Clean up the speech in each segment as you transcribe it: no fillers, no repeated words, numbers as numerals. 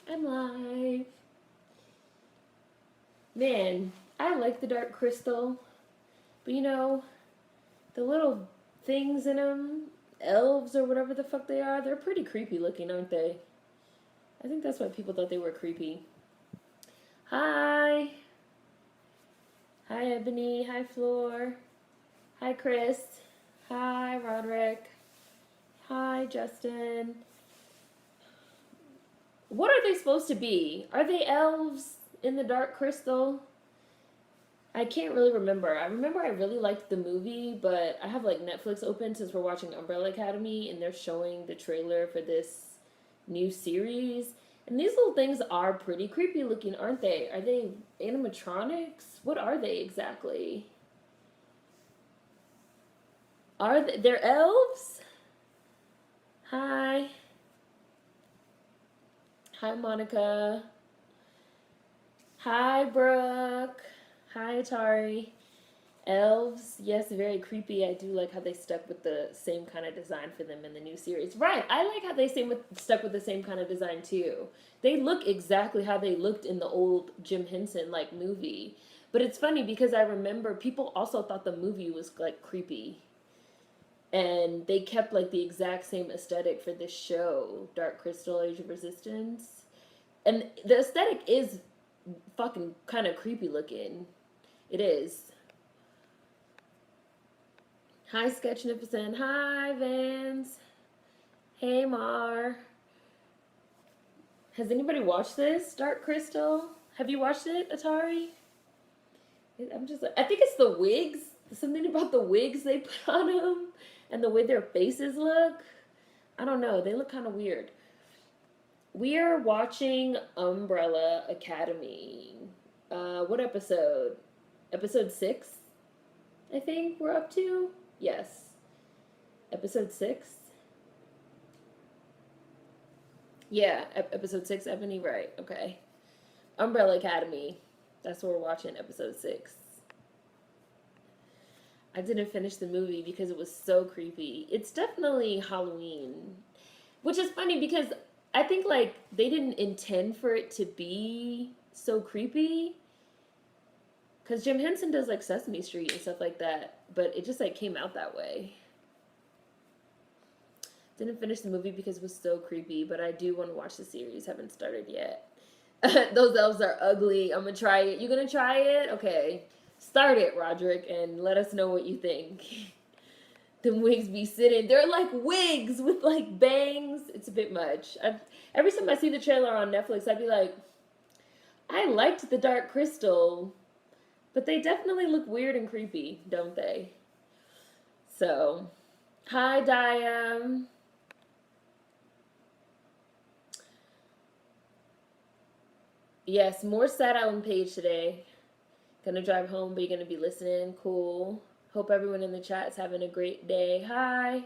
I'm live. Man, I like the Dark Crystal, but you know, the little things in them, elves or whatever the fuck they are, they're pretty creepy looking, aren't they? I think that's why people thought they were creepy. Hi. Hi, Ebony. Hi, Floor. Hi, Chris. Hi, Roderick. Hi, Justin. What are they supposed to be? Are they elves in the Dark Crystal? I can't really remember. I remember I really liked the movie, but I have like Netflix open since we're watching Umbrella Academy and they're showing the trailer for this new series. And these little things are pretty creepy looking, aren't they? Are they animatronics? What are they exactly? Are they, they're elves? Hi. Hi, Monica. Hi, Brooke. Hi, Atari. Elves, yes, very creepy. I do like how they stuck with the same kind of design for them in the new series. Right, I like how they stuck with the same kind of design too. They look exactly how they looked in the old Jim Henson like movie. But it's funny because I remember people also thought the movie was like creepy. And they kept like the exact same aesthetic for this show, Dark Crystal Age of Resistance. And the aesthetic is fucking kind of creepy looking. It is. Hi, Sketchnificent. Hi, Vans. Hey, Mar. Has anybody watched this, Dark Crystal? Have you watched it, Atari? I'm just like, I think it's the wigs. Something about the wigs they put on them and the way their faces look. I don't know. They look kind of weird. We are watching Umbrella Academy. What episode? Episode 6, I think we're up to? Yes. Episode 6? Yeah, episode 6, Ebony, right. Okay. Umbrella Academy. That's what we're watching, episode 6. I didn't finish the movie because it was so creepy. It's definitely Halloween. Which is funny because I think, like, they didn't intend for it to be so creepy. Because Jim Henson does, like, Sesame Street and stuff like that. But it just, like, came out that way. Didn't finish the movie because it was so creepy, but I do want to watch the series. Haven't started yet. Those elves are ugly. I'm gonna try it. You gonna try it? Okay. Start it, Roderick, and let us know what you think. Them wigs be sitting. They're like wigs with like bangs. It's a bit much. Every time I see the trailer on Netflix, I'd be like, I liked the Dark Crystal, but they definitely look weird and creepy, don't they? So, hi, Diam. Yes, more Sad Island page today. Gonna drive home, but you're gonna be listening. Cool. Hope everyone in the chat is having a great day. Hi.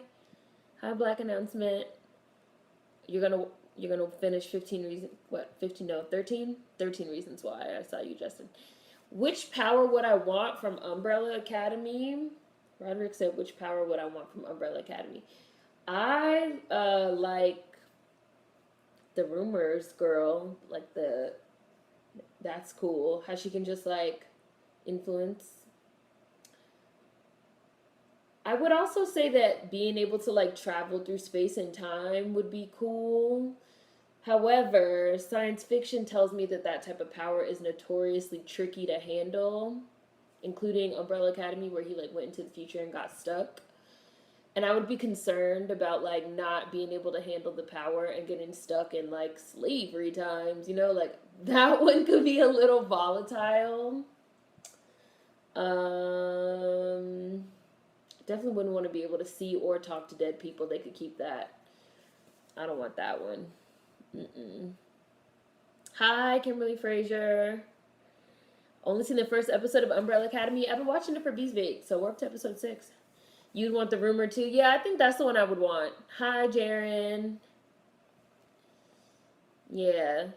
Hi, Black Announcement. You're gonna finish 15 reasons, what, 15, no, 13? 13 reasons why. I saw you, Justin. Which power would I want from Umbrella Academy? Roderick said, which power would I want from Umbrella Academy? I like the rumors girl, like that's cool. How she can just like influence. I would also say that being able to like travel through space and time would be cool. However, science fiction tells me that that type of power is notoriously tricky to handle, including Umbrella Academy where he like went into the future and got stuck. And I would be concerned about like not being able to handle the power and getting stuck in like slavery times, you know, like that one could be a little volatile. Definitely wouldn't want to be able to see or talk to dead people. They could keep that. I don't want that one. Mm-mm. Hi, Kimberly Frazier. Only seen the first episode of Umbrella Academy. I've been watching it for Beesvik, so we're up to episode 6. You'd want the rumor too? Yeah, I think that's the one I would want. Hi, Jaren. Yeah.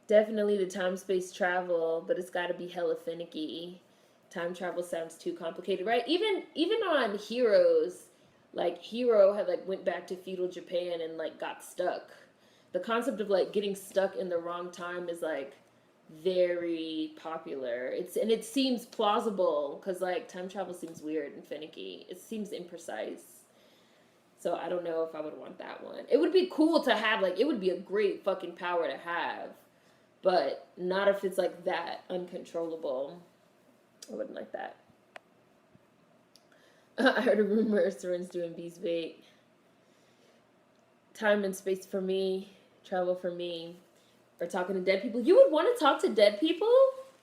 Definitely the time-space travel, but it's got to be hella finicky. Time travel sounds too complicated, right? Even on Heroes, like Hero had like went back to feudal Japan and like got stuck. The concept of like getting stuck in the wrong time is like very popular. It seems plausible because like time travel seems weird and finicky. It seems imprecise. So I don't know if I would want that one. It would be cool to have, like, it would be a great fucking power to have, but not if it's like that uncontrollable. I wouldn't like that. I heard a rumor Seren's doing Beast Bait. Time and space for me, travel for me, or talking to dead people. You would want to talk to dead people,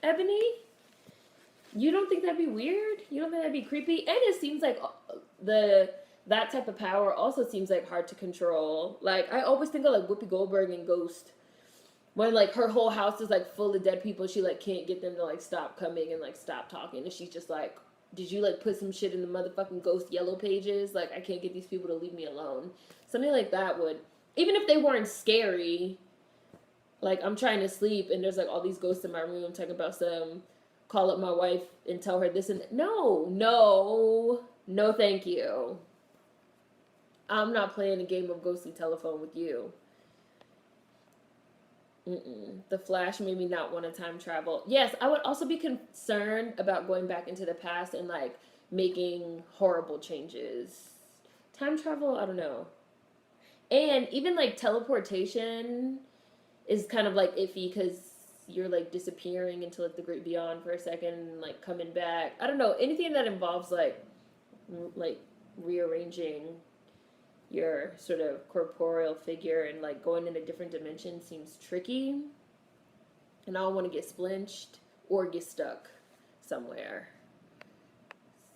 Ebony? You don't think that'd be weird? You don't think that'd be creepy? And it seems like that type of power also seems like hard to control. Like, I always think of like Whoopi Goldberg and Ghost, when like her whole house is like full of dead people. She like can't get them to like stop coming and like stop talking, and she's just like, did you like put some shit in the motherfucking Ghost yellow pages? Like, I can't get these people to leave me alone. Something like that would, even if they weren't scary, like I'm trying to sleep and there's like all these ghosts in my room talking about some, call up my wife and tell her this and that. No, thank you. I'm not playing a game of ghostly telephone with you. The Flash made me not want to time travel. Yes, I would also be concerned about going back into the past and like making horrible changes. Time travel, I don't know. And even like teleportation is kind of like iffy because you're like disappearing into like the great beyond for a second and like coming back. I don't know, anything that involves like rearranging your sort of corporeal figure and like going in a different dimension seems tricky, and I don't want to get splinched or get stuck somewhere.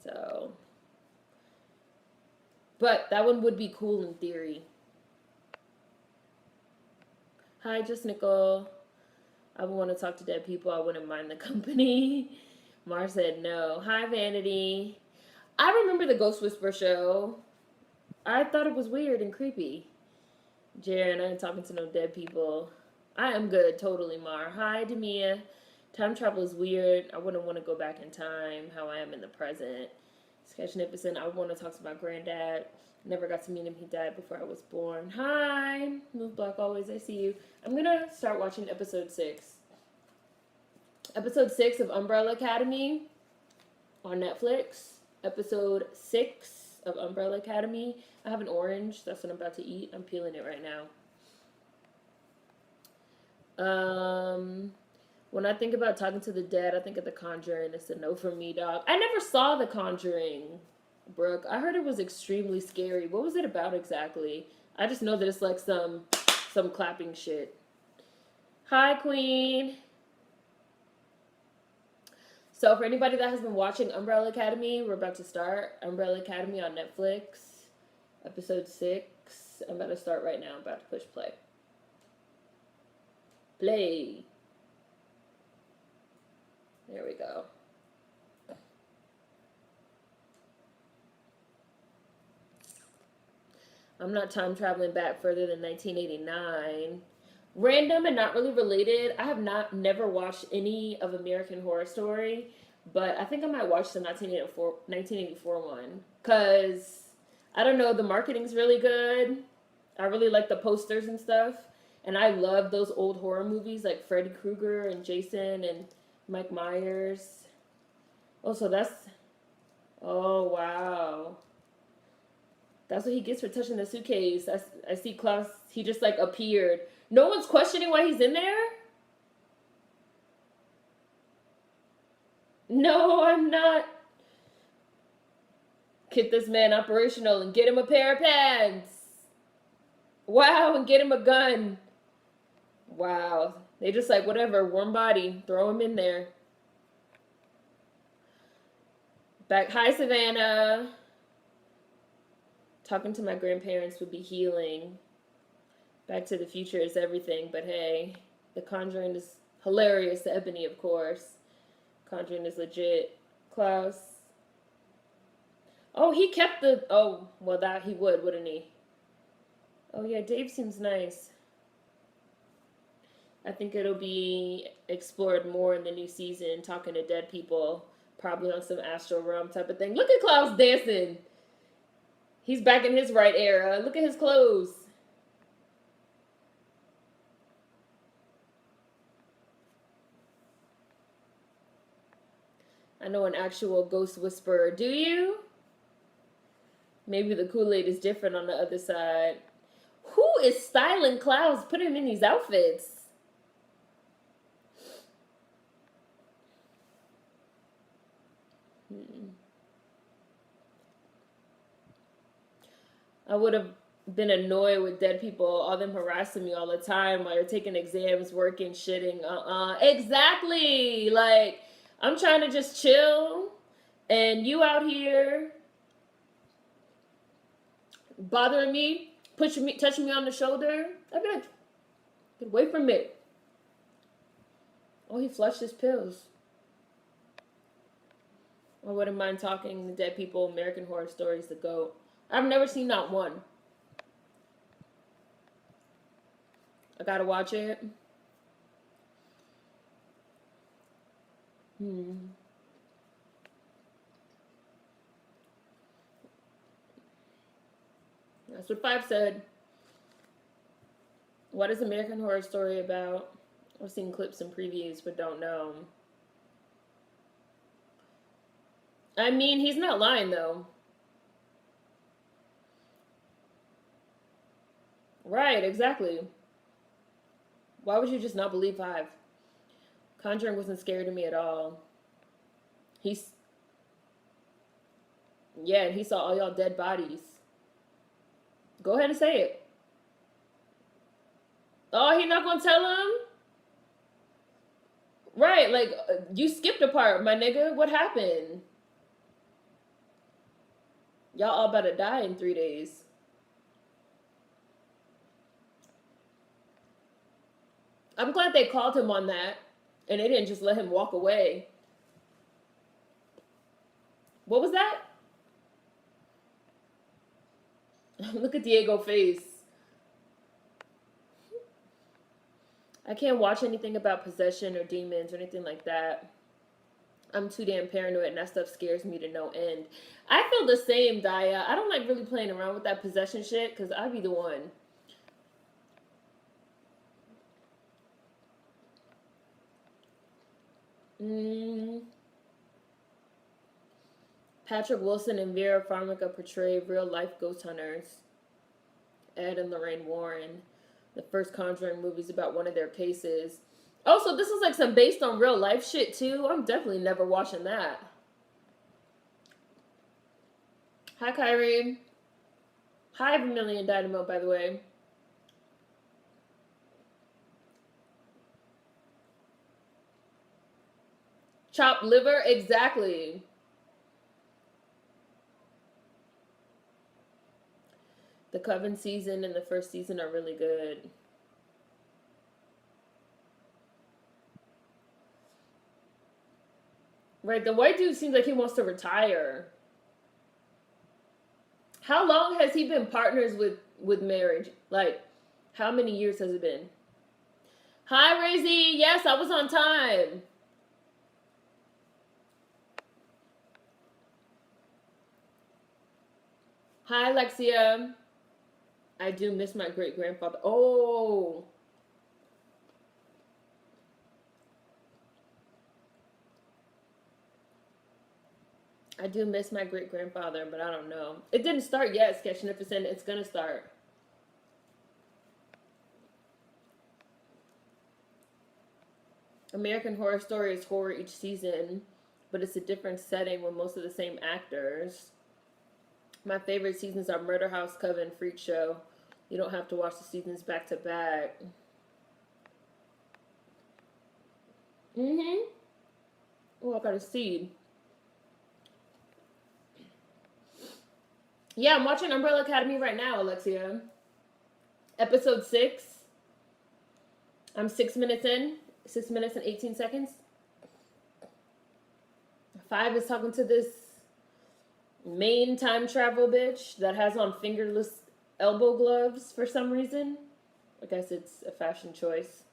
So, but that one would be cool in theory. Hi, just Nicole. I would want to talk to dead people. I wouldn't mind the company. Mar said no. Hi, Vanity. I remember the Ghost Whisperer show. I thought it was weird and creepy. Jaren, I ain't talking to no dead people. I am good, totally, Mar. Hi, Demia. Time travel is weird. I wouldn't want to go back in time, how I am in the present. Sketch Nicholson, I want to talk to my granddad. Never got to meet him. He died before I was born. Hi. Move Black Always. I see you. I'm going to start watching episode 6. Episode 6 of Umbrella Academy on Netflix. Episode 6 of Umbrella Academy. I have an orange. That's what I'm about to eat. I'm peeling it right now. When I think about talking to the dead, I think of The Conjuring. It's a no for me, dog. I never saw The Conjuring, Brooke. I heard it was extremely scary. What was it about exactly? I just know that it's like some clapping shit. Hi, Queen. So for anybody that has been watching Umbrella Academy, we're about to start Umbrella Academy on Netflix. Episode 6. I'm about to start right now. I'm about to push play. Play. There we go. I'm not time traveling back further than 1989. Random and not really related. I have never watched any of American Horror Story, but I think I might watch the 1984 one because I don't know, the marketing's really good. I really like the posters and stuff, and I love those old horror movies like Freddy Krueger and Jason and Mike Myers. Oh, so that's, oh wow. That's what he gets for touching the suitcase. I see Klaus, he just like appeared. No one's questioning why he's in there? No, I'm not. Get this man operational and get him a pair of pants. Wow, and get him a gun. Wow. They just like, whatever, warm body. Throw him in there. Back, hi, Savannah. Talking to my grandparents would be healing. Back to the Future is everything, but hey, The Conjuring is hilarious. Ebony, of course. Conjuring is legit. Klaus. Oh, he kept the... Oh, well, that he would, wouldn't he? Oh, yeah, Dave seems nice. I think it'll be explored more in the new season, talking to dead people, probably on some astral realm type of thing. Look at Klaus dancing. He's back in his right era. Look at his clothes. I know an actual ghost whisperer. Do you? Maybe the Kool-Aid is different on the other side. Who is styling Klaus? Put him in these outfits. I would have been annoyed with dead people, all them harassing me all the time while you're taking exams, working, shitting. Exactly. Like, I'm trying to just chill, and you out here bothering me, pushing me, touching me on the shoulder. I'd be like, get away from me. Oh, he flushed his pills. I wouldn't mind talking to dead people, American Horror Stories, the GOAT. I've never seen not one. I gotta watch it. That's what Five said. What is American Horror Story about? I've seen clips and previews, but don't know. I mean, he's not lying, though. Right, exactly. Why would you just not believe Five? Conjuring wasn't scary to me at all. Yeah, and he saw all y'all dead bodies. Go ahead and say it. Oh, he not gonna tell him? Right, like, you skipped a part, my nigga. What happened? Y'all all about to die in 3 days. I'm glad they called him on that, and they didn't just let him walk away. What was that? Look at Diego's face. I can't watch anything about possession or demons or anything like that. I'm too damn paranoid, and that stuff scares me to no end. I feel the same, Daya. I don't like really playing around with that possession shit, because I'd be the one. Patrick Wilson and Vera Farmiga portray real-life ghost hunters. Ed and Lorraine Warren. The first Conjuring movie's about one of their cases. Oh, so this is like some based on real life shit too? I'm definitely never watching that. Hi, Kyrie. Hi, Vermilion Dynamo, by the way. Chopped liver? Exactly. The Coven season and the first season are really good. Right, the white dude seems like he wants to retire. How long has he been partners with marriage? Like, how many years has it been? Hi, Razy. Yes, I was on time. Hi, Alexia. I do miss my great-grandfather. Oh. I do miss my great-grandfather, but I don't know. It didn't start yet, Sketchnificent. It's gonna start. American Horror Story is horror each season, but it's a different setting with most of the same actors. My favorite seasons are Murder House, Coven, Freak Show. You don't have to watch the seasons back to back. Oh, I got a seed. Yeah, I'm watching Umbrella Academy right now, Alexia. Episode 6. I'm 6 minutes in. 6 minutes and 18 seconds. 5 is talking to this main time travel bitch that has on fingerless elbow gloves for some reason. I guess it's a fashion choice.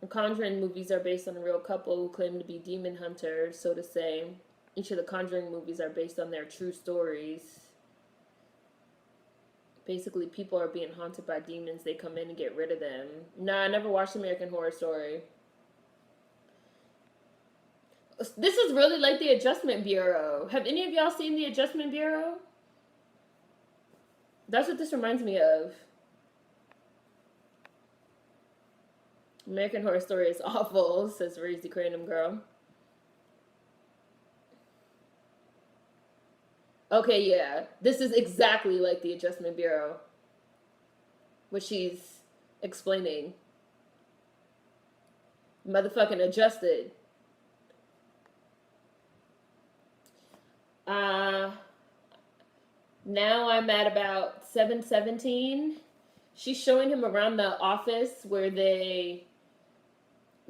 The Conjuring movies are based on a real couple who claim to be demon hunters, so to say. each of the Conjuring movies are based on their true stories. Basically, people are being haunted by demons. They come in and get rid of them. Nah, I never watched American Horror Story. This is really like the Adjustment Bureau. Have any of y'all seen the Adjustment Bureau? That's what this reminds me of. American Horror Story is awful, says Raise the Cranium Girl. Okay, yeah. This is exactly like the Adjustment Bureau. What she's explaining. Motherfucking adjusted. Now I'm at about 7:17. She's showing him around the office where they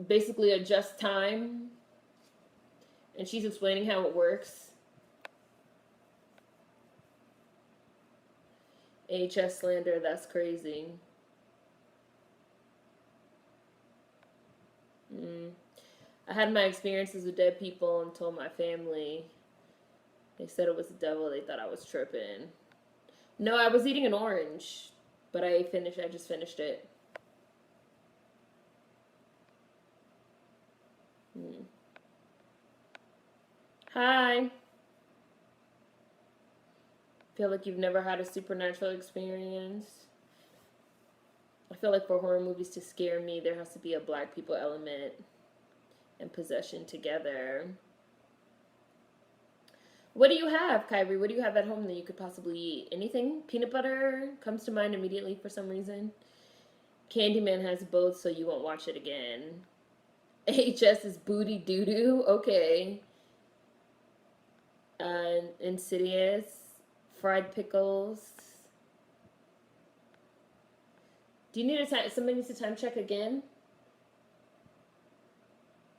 basically adjust time. And she's explaining how it works. HS slander, that's crazy. I had my experiences with dead people and told my family. They said it was the devil. They thought I was tripping. No, I was eating an orange, but I just finished it. Hi. Feel like you've never had a supernatural experience? I feel like for horror movies to scare me, there has to be a black people element and possession together. What do you have, Kyrie? What do you have at home that you could possibly eat? Anything? Peanut butter comes to mind immediately for some reason. Candyman has both, so you won't watch it again. HS is booty doo-doo? Okay. Insidious. Fried pickles. Do you need somebody needs a time check again?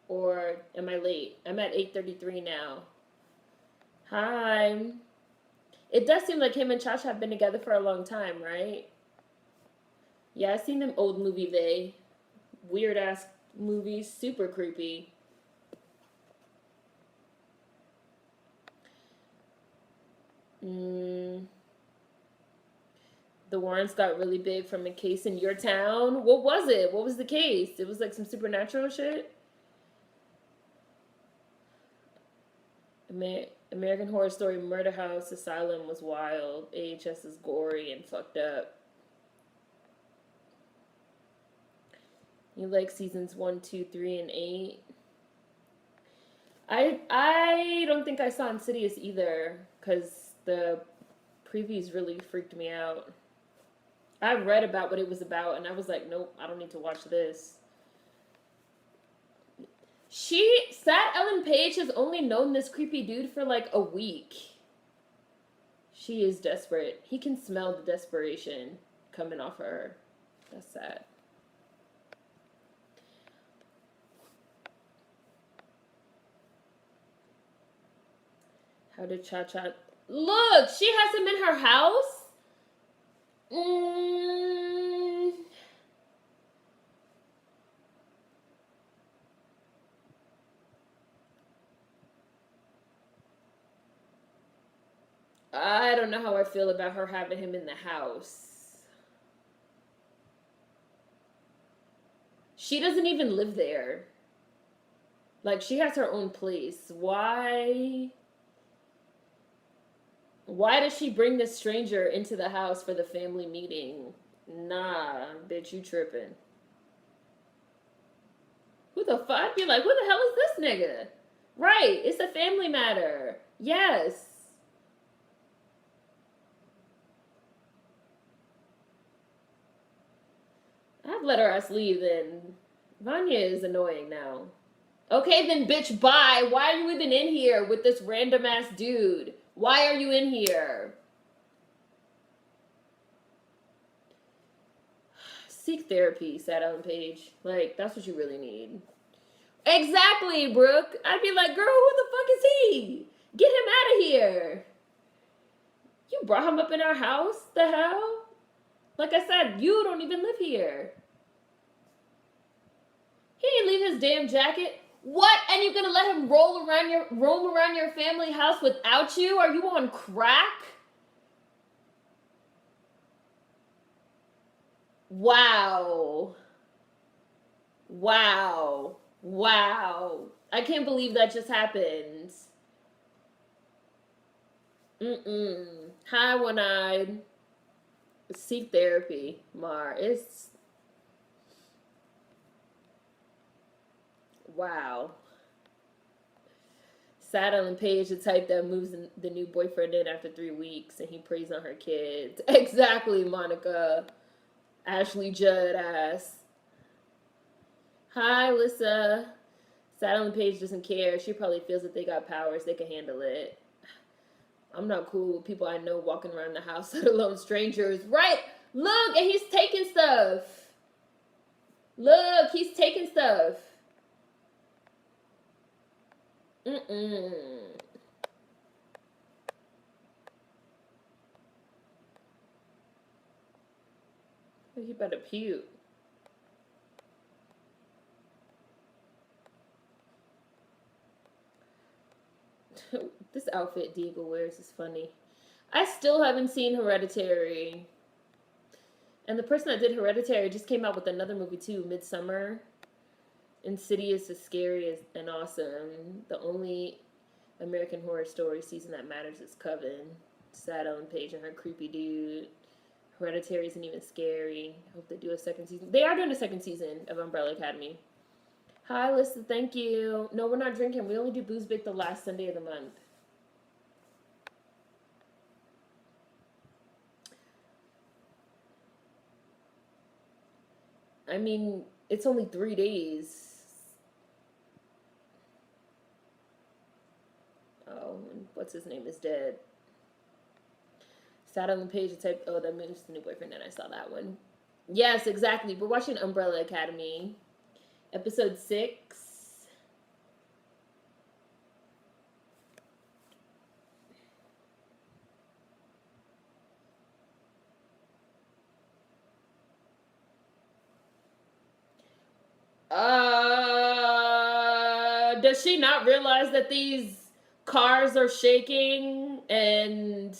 Or am I late? I'm at 8:33 now. Hi. It does seem like him and Chacha have been together for a long time, right? Yeah, I've seen them old movie weird ass movies, super creepy. The warrants got really big from a case in your town. What was it? What was the case? It was like some supernatural shit? American Horror Story Murder House Asylum was wild. AHS is gory and fucked up. You like seasons 1, 2, 3, and 8? I don't think I saw Insidious either, because the previews really freaked me out. I read about what it was about, and I was like, nope, I don't need to watch this. Ellen Page has only known this creepy dude for like a week. She is desperate. He can smell the desperation coming off her. That's sad. How did Cha-Cha... Look! She has him in her house? I don't know how I feel about her having him in the house. She doesn't even live there. Like, she has her own place. Why does she bring this stranger into the house for the family meeting? Nah, bitch, you tripping. Who the fuck? I'd be like, who the hell is this nigga? Right, it's a family matter. Yes. I've let her ass leave then. Vanya is annoying now. Okay then, bitch, bye. Why are you even in here with this random ass dude? Why are you in here? Seek therapy, said Ellen Page. Like, that's what you really need. Exactly, Brooke. I'd be like, girl, who the fuck is he? Get him out of here. You brought him up in our house? The hell? Like I said, you don't even live here. He didn't leave his damn jacket. What? And you're gonna let him roam around your family house without you? Are you on crack? Wow. Wow. Wow. I can't believe that just happened. Hi, one-eyed. Seek therapy, Mar. It's wow. Sad Ellen Page, the type that moves the new boyfriend in after 3 weeks, and he preys on her kids. Exactly, Monica. Ashley Judd ass. Hi, Lissa. Sad Ellen Page doesn't care. She probably feels that they got powers. They can handle it. I'm not cool with people I know walking around the house, let alone strangers. Right? Look, and he's taking stuff. Look, he's taking stuff. He better puke. This outfit Diego wears is funny. I still haven't seen Hereditary. And the person that did Hereditary just came out with another movie too, Midsummer. Insidious is scary and awesome. The only American Horror Story season that matters is Coven. Sad Ellen Page and her creepy dude. Hereditary isn't even scary. Hope they do a second season. They are doing a second season of Umbrella Academy. Hi, Lisa. Thank you. No, we're not drinking. We only do Booze Bake the last Sunday of the month. I mean, it's only 3 days. Oh, and what's his name is dead. Sat on the page and typed, oh, that means the new boyfriend, and I saw that one. Yes, exactly. We're watching Umbrella Academy. Episode 6. Does she not realize that these cars are shaking and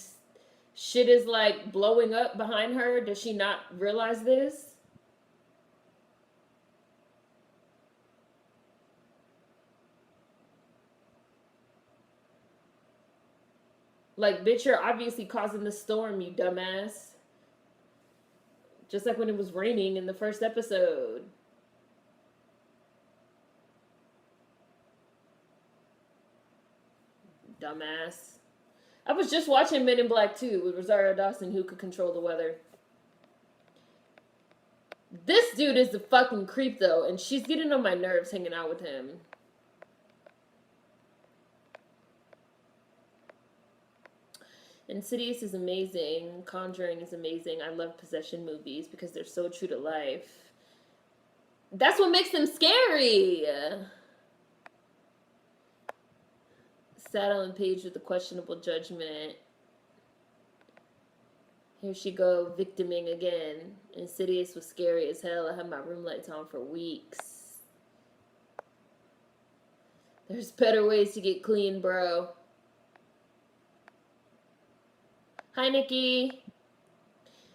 shit is like blowing up behind her? Does she not realize this? Like, bitch, you're obviously causing the storm, you dumbass. Just like when it was raining in the first episode. Dumbass. I was just watching Men in Black 2 with Rosario Dawson, who could control the weather. This dude is a fucking creep, though, and she's getting on my nerves hanging out with him. Insidious is amazing. Conjuring is amazing. I love possession movies because they're so true to life. That's what makes them scary. Saddle and Page with the questionable judgment. Here she go, victiming again. Insidious was scary as hell. I had my room lights on for weeks. There's better ways to get clean, bro. Hi, Nikki.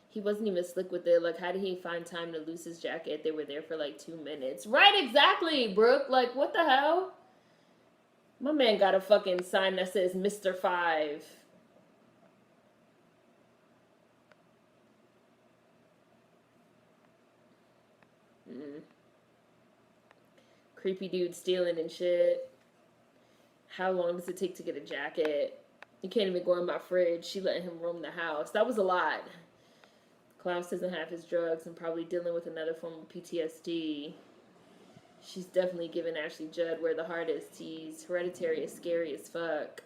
He wasn't even slick with it. Like, how did he find time to lose his jacket? They were there for like 2 minutes. Right, exactly, Brooke. Like, what the hell? My man got a fucking sign that says Mr. 5. Creepy dude stealing and shit. How long does it take to get a jacket? You can't even go in my fridge. She letting him roam the house. That was a lot. Klaus doesn't have his drugs and probably dealing with another form of PTSD. She's definitely giving Ashley Judd where the heart is teased. Hereditary is scary as fuck.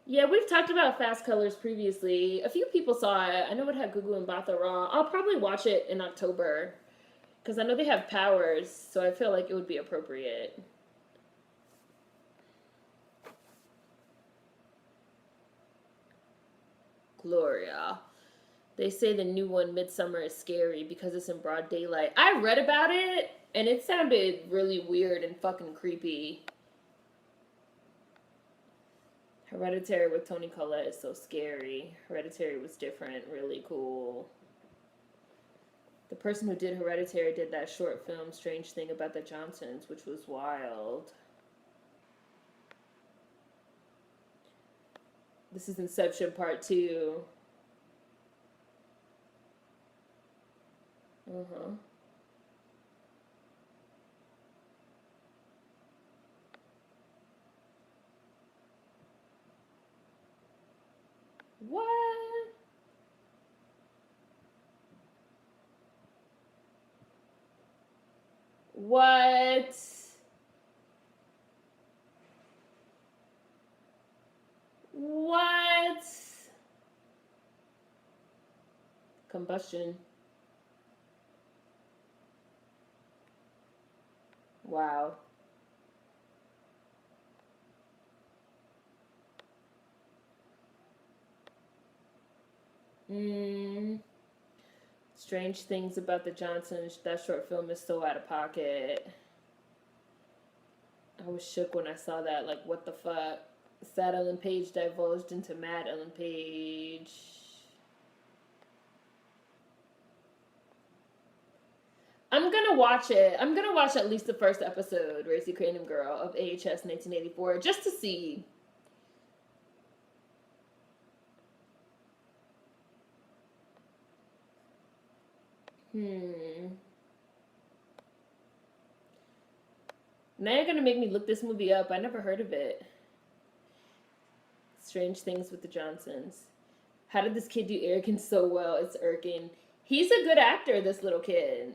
Yeah, we've talked about Fast Colors previously. A few people saw it. I know it had Gugu and Batha Raw. I'll probably watch it in October. Because I know they have powers, so I feel like it would be appropriate. Gloria. They say the new one, Midsummer, is scary because it's in broad daylight. I read about it. And it sounded really weird and fucking creepy. Hereditary with Toni Collette is so scary. Hereditary was different, really cool. The person who did Hereditary did that short film, Strange Thing About the Johnsons, which was wild. This is Inception Part 2. Uh-huh. What? What? What? Combustion. Wow. Strange Things About the Johnsons. That short film is so out of pocket. I was shook when I saw that. Like, what the fuck? Sad Ellen Page divulged into Mad Ellen Page. I'm gonna watch it. I'm gonna watch at least the first episode, Racy Cranium Girl, of AHS 1984, just to see. Now you're gonna make me look this movie up. I never heard of it. Strange Things with the Johnsons. How did this kid do arrogance so well? It's irking. He's a good actor, this little kid.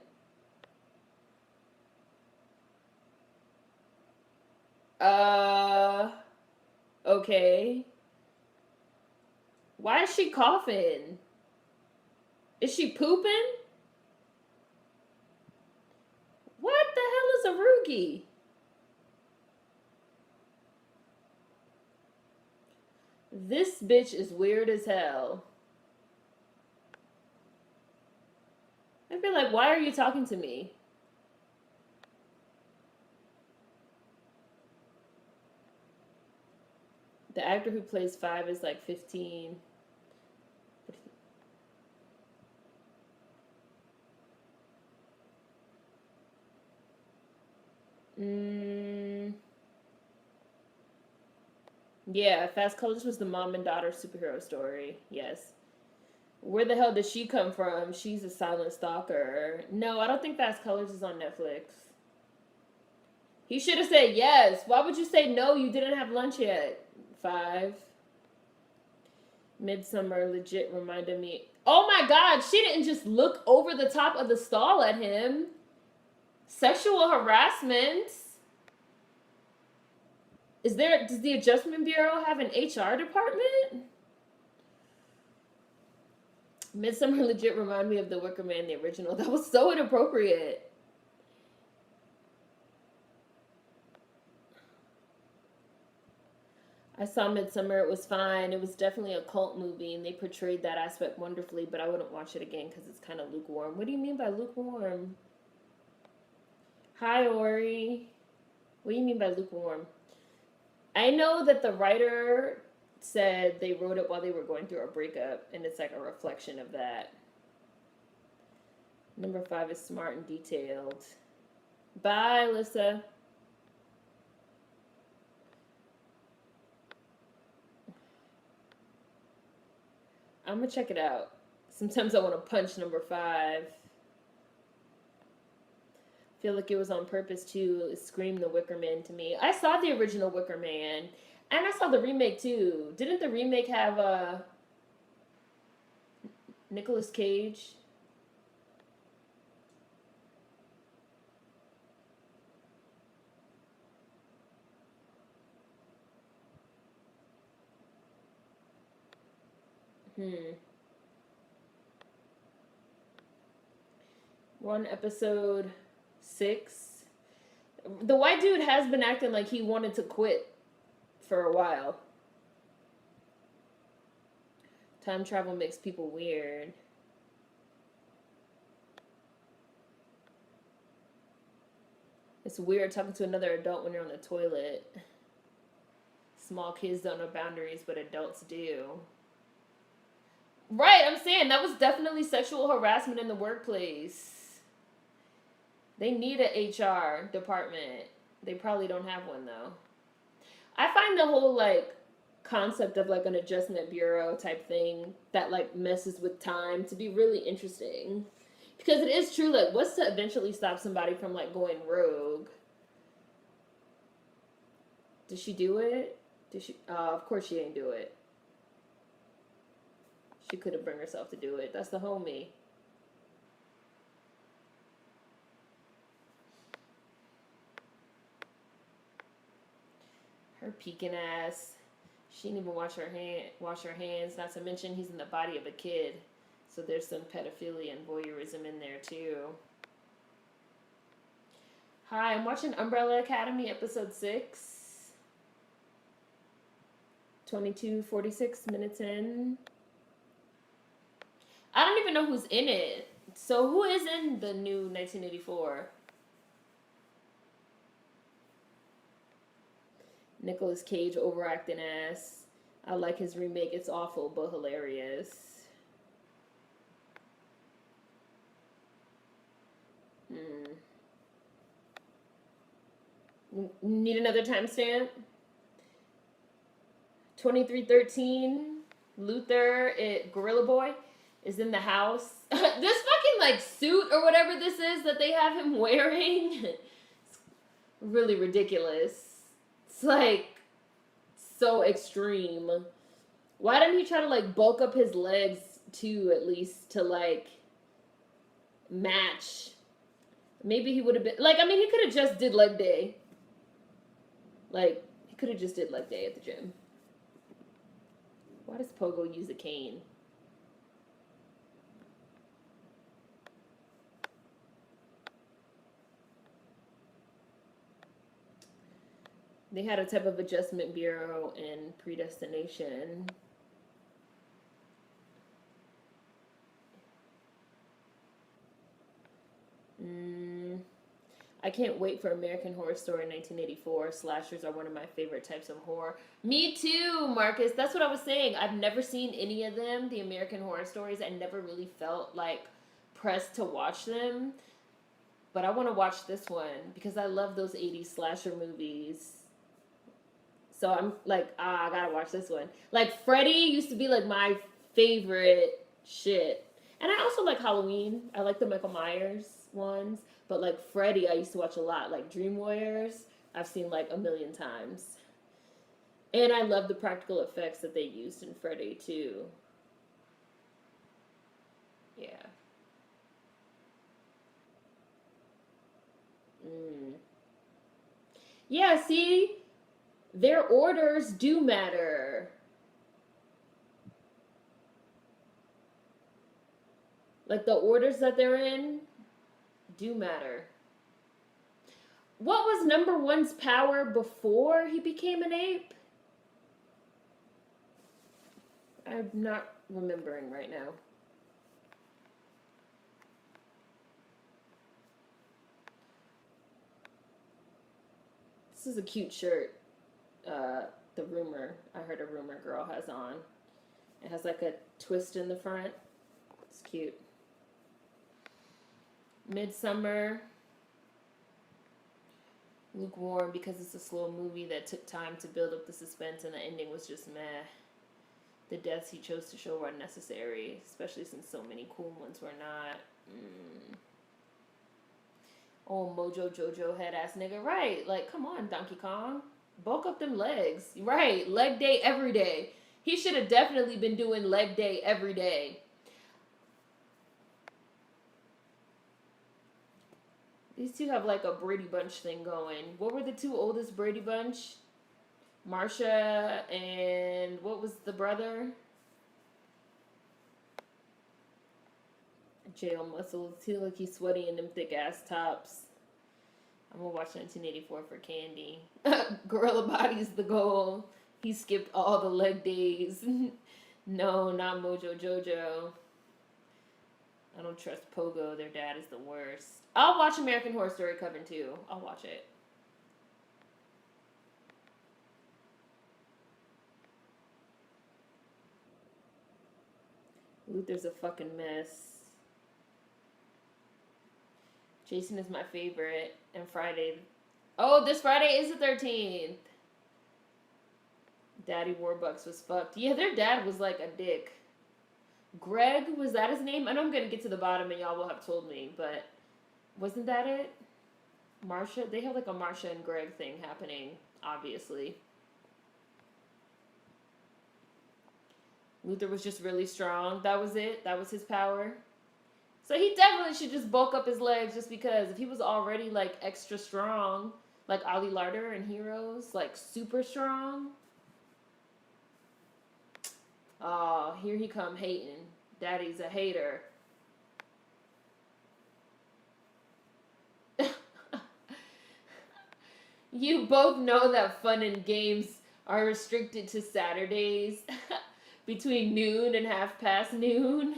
Okay. Why is she coughing? Is she pooping? What the hell is a Rugi? This bitch is weird as hell. I'd be like, why are you talking to me? The actor who plays 5 is like 15. Yeah, Fast Colors was the mom and daughter superhero story. Yes. Where the hell did she come from? She's a silent stalker. No, I don't think Fast Colors is on Netflix. He should have said yes. Why would you say no? You didn't have lunch yet. 5. Midsummer legit reminded me. Oh my god, she didn't just look over the top of the stall at him. Sexual harassment. Does the Adjustment Bureau have an HR department? Midsummer legit reminded me of The Wicker Man, the original. That was so inappropriate. I saw Midsummer. It was fine. It was definitely a cult movie, and they portrayed that aspect wonderfully, but I wouldn't watch it again because it's kind of lukewarm. What do you mean by lukewarm? Hi, Ori. What do you mean by lukewarm? I know that the writer said they wrote it while they were going through a breakup, and it's like a reflection of that. Number 5 is smart and detailed. Bye, Alyssa. I'm gonna check it out. Sometimes I want to punch number 5. Feel like it was on purpose to scream the Wicker Man to me. I saw the original Wicker Man, and I saw the remake too. Didn't the remake have Nicolas Cage? We're on episode 6. The white dude has been acting like he wanted to quit for a while. Time travel makes people weird. It's weird talking to another adult when you're on the toilet. Small kids don't know boundaries, but adults do. Right, I'm saying that was definitely sexual harassment in the workplace. They need an HR department. They probably don't have one though. I find the whole like concept of like an adjustment bureau type thing that like messes with time to be really interesting. Because it is true, like, what's to eventually stop somebody from like going rogue? Did she do it? Did she? Of course she didn't do it. She couldn't bring herself to do it. That's the homie. Her peeking ass. She didn't even wash her hands. Not to mention he's in the body of a kid, so there's some pedophilia and voyeurism in there too. Hi, I'm watching Umbrella Academy episode 6. 22:46 minutes in. I don't even know who's in it. So who is in the new 1984? Nicolas Cage overacting ass. I like his remake. It's awful but hilarious. Need another timestamp? 2313. Luther, Gorilla Boy, is in the house. This fucking like suit or whatever this is that they have him wearing. It's really ridiculous. It's like so extreme. Why didn't he try to like bulk up his legs too, at least to like match? Maybe he would have been like, I mean, he could have just did leg day. Like, he could have just did leg day at the gym. Why does Pogo use a cane? They had a type of adjustment bureau in Predestination. I can't wait for American Horror Story 1984. Slashers are one of my favorite types of horror. Me too, Marcus. That's what I was saying. I've never seen any of them, the American Horror Stories. I never really felt like pressed to watch them. But I want to watch this one because I love those 80s slasher movies. So I'm like, I gotta watch this one. Like, Freddy used to be like my favorite shit. And I also like Halloween. I like the Michael Myers ones. But like Freddy, I used to watch a lot. Like Dream Warriors, I've seen like a million times. And I love the practical effects that they used in Freddy too. Yeah. Yeah, see? Their orders do matter. Like the orders that they're in do matter. What was number one's power before he became an ape? I'm not remembering right now. This is a cute shirt. The rumor, I heard a rumor girl has on. It has like a twist in the front. It's cute. Midsummer. Lukewarm because it's a slow movie that took time to build up the suspense and the ending was just meh. The deaths he chose to show were unnecessary, especially since so many cool ones were not. Oh, Mojo Jojo head ass nigga. Right, like, come on, Donkey Kong. Bulk up them legs. Right, leg day every day. He should have definitely been doing leg day every day. These two have like a Brady Bunch thing going. What were the two oldest Brady Bunch? Marsha and what was the brother? Jail muscles. He look like he's sweaty in them thick ass tops. I'm gonna watch 1984 for Candy. Gorilla Body's the goal. He skipped all the leg days. No, not Mojo Jojo. I don't trust Pogo. Their dad is the worst. I'll watch American Horror Story Coven too. I'll watch it. Luther's a fucking mess. Jason is my favorite. And Friday. Oh, this Friday is the 13th. Daddy Warbucks was fucked. Yeah, their dad was like a dick. Greg, was that his name? I know I'm gonna get to the bottom and y'all will have told me, but wasn't that it? Marsha? They have like a Marsha and Greg thing happening, obviously. Luther was just really strong. That was it? That was his power? So he definitely should just bulk up his legs just because if he was already like extra strong, like Ali Larder in Heroes, like super strong. Oh, here he come hating. Daddy's a hater. You both know that fun and games are restricted to Saturdays between noon and noon.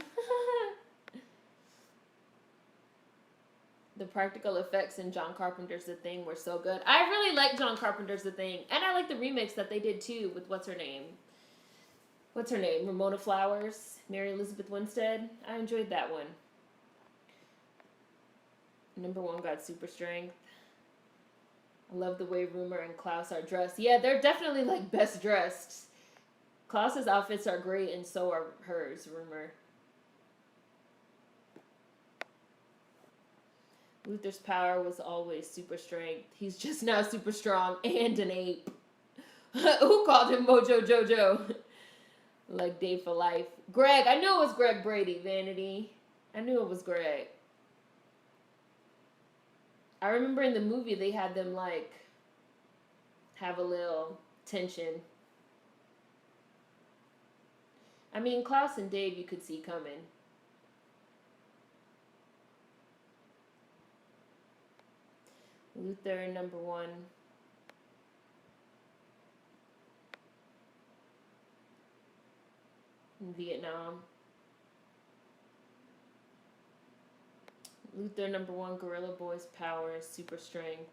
The practical effects in John Carpenter's The Thing were so good. I really like John Carpenter's The Thing. And I like the remix that they did too with what's her name? Ramona Flowers, Mary Elizabeth Winstead. I enjoyed that one. Number 1 got super strength. I love the way Rumor and Klaus are dressed. Yeah, they're definitely like best dressed. Klaus's outfits are great and so are hers, Rumor. Luther's power was always super strength. He's just now super strong and an ape. Who called him Mojo Jojo? Like Dave for life. Greg. I knew it was Greg Brady, Vanity. I knew it was Greg. I remember in the movie they had them like have a little tension. I mean, Klaus and Dave you could see coming. Luther, number 1. In Vietnam. Luther, number 1, Gorilla Boy's power is super strength.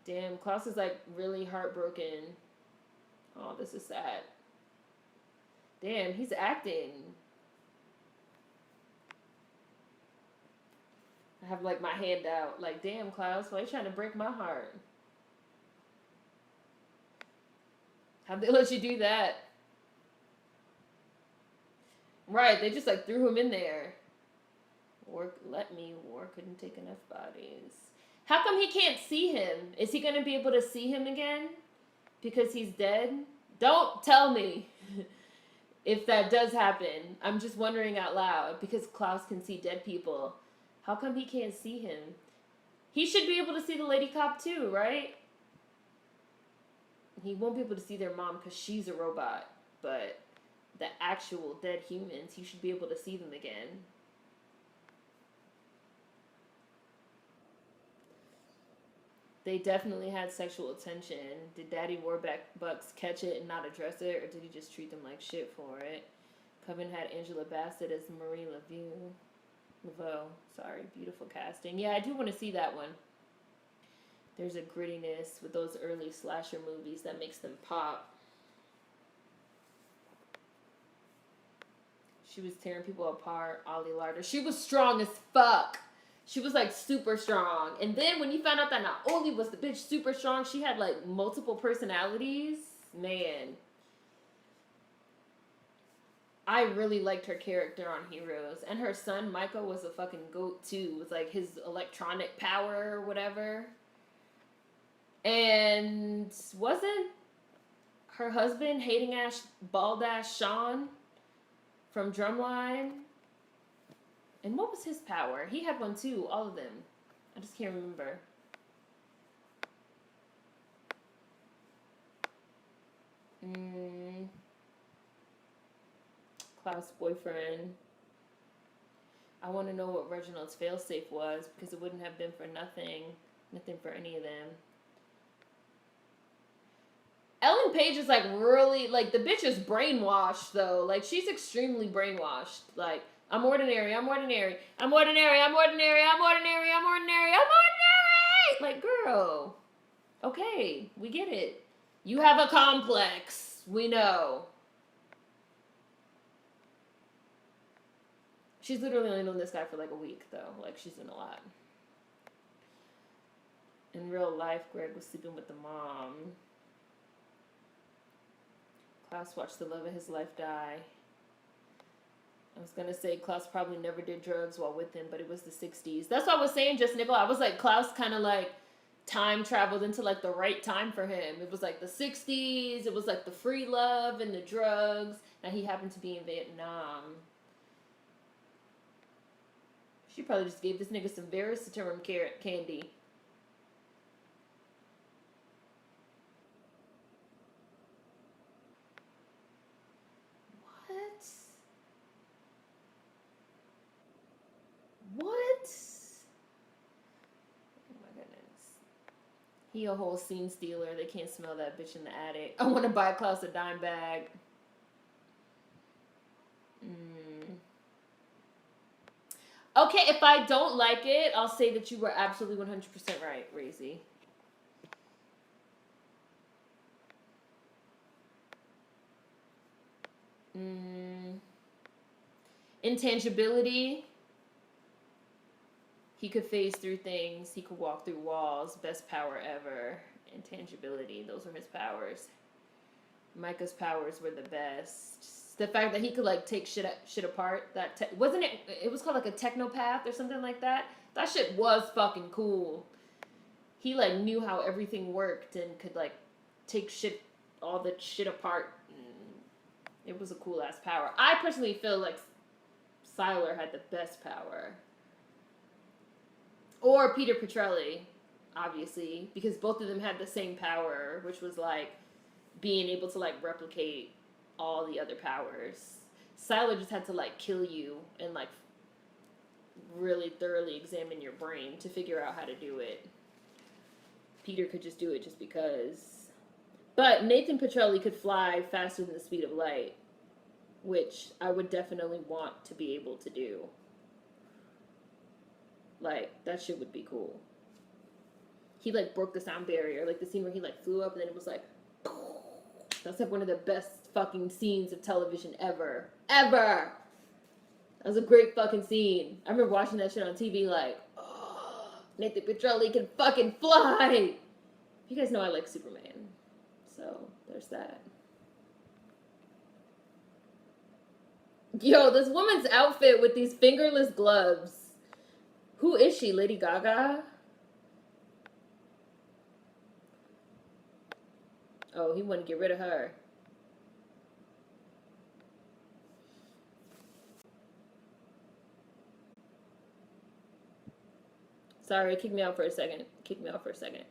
Damn, Klaus is like really heartbroken. Oh, this is sad. Damn, he's acting. I have like my hand out. Like, damn, Klaus, why are you trying to break my heart? How'd they let you do that? Right, they just like threw him in there. War couldn't take enough bodies. How come he can't see him? Is he going to be able to see him again? Because he's dead? Don't tell me if that does happen. I'm just wondering out loud. Because Klaus can see dead people. How come he can't see him? He should be able to see the lady cop too, right? He won't be able to see their mom because she's a robot. But the actual dead humans, he should be able to see them again. They definitely had sexual tension. Did Daddy Warbucks catch it and not address it, or did he just treat them like shit for it? Coven had Angela Bassett as Marie Laveau. Sorry, beautiful casting. Yeah, I do want to see that one. There's a grittiness with those early slasher movies that makes them pop. She was tearing people apart. Ali Larder. She was strong as fuck. She was like super strong. And then when you found out that not only was the bitch super strong, she had like multiple personalities. Man. I really liked her character on Heroes. And her son, Micah, was a fucking goat too. It was like his electronic power or whatever. And wasn't her husband hating ass, bald ass Sean from Drumline? And what was his power? He had one too, all of them. I just can't remember. Klaus' boyfriend. I want to know what Reginald's failsafe was, because it wouldn't have been for nothing. Nothing for any of them. Ellen Ellen Page is like really like the bitch is brainwashed though. Like she's extremely brainwashed. Like I'm ordinary. I'm ordinary. I'm ordinary. I'm ordinary. I'm ordinary. I'm ordinary. I'm ordinary. Like girl, okay, we get it. You have a complex. We know. She's literally only known this guy for like a week though. Like she's in a lot. In real life, Greg was sleeping with the mom. Klaus watched the love of his life die. I was gonna say Klaus probably never did drugs while with him, but it was the 60s. That's what I was saying just, Nicole. I was like, Klaus kind of like time traveled into like the right time for him. It was like the 60s. It was like the free love and the drugs. And he happened to be in Vietnam. She probably just gave this nigga some Veraciterum candy. What? Oh my goodness. He a whole scene stealer. They can't smell that bitch in the attic. I want to buy Klaus a dime bag. Okay, if I don't like it, I'll say that you were absolutely 100% right, Razy. Intangibility. He could phase through things. He could walk through walls. Best power ever. Intangibility. Those were his powers. Micah's powers were the best. The fact that he could like take shit apart. Wasn't it? It was called like a technopath or something like that. That shit was fucking cool. He like knew how everything worked and could like take all the shit apart. It was a cool ass power. I personally feel like Sylar had the best power. Or Peter Petrelli, obviously, because both of them had the same power, which was like being able to like replicate all the other powers. Sylar just had to like kill you and like really thoroughly examine your brain to figure out how to do it. Peter could just do it just because. But Nathan Petrelli could fly faster than the speed of light, which I would definitely want to be able to do. Like, that shit would be cool. He, like, broke the sound barrier. Like, the scene where he, like, flew up and then it was like... That's, like, one of the best fucking scenes of television ever. Ever! That was a great fucking scene. I remember watching that shit on TV like... Oh, Nathan Petrelli can fucking fly! You guys know I like Superman. So, there's that. Yo, this woman's outfit with these fingerless gloves. Who is she? Lady Gaga? Oh, he wanted to get rid of her. Sorry, kick me out for a second. Kick me out for a second.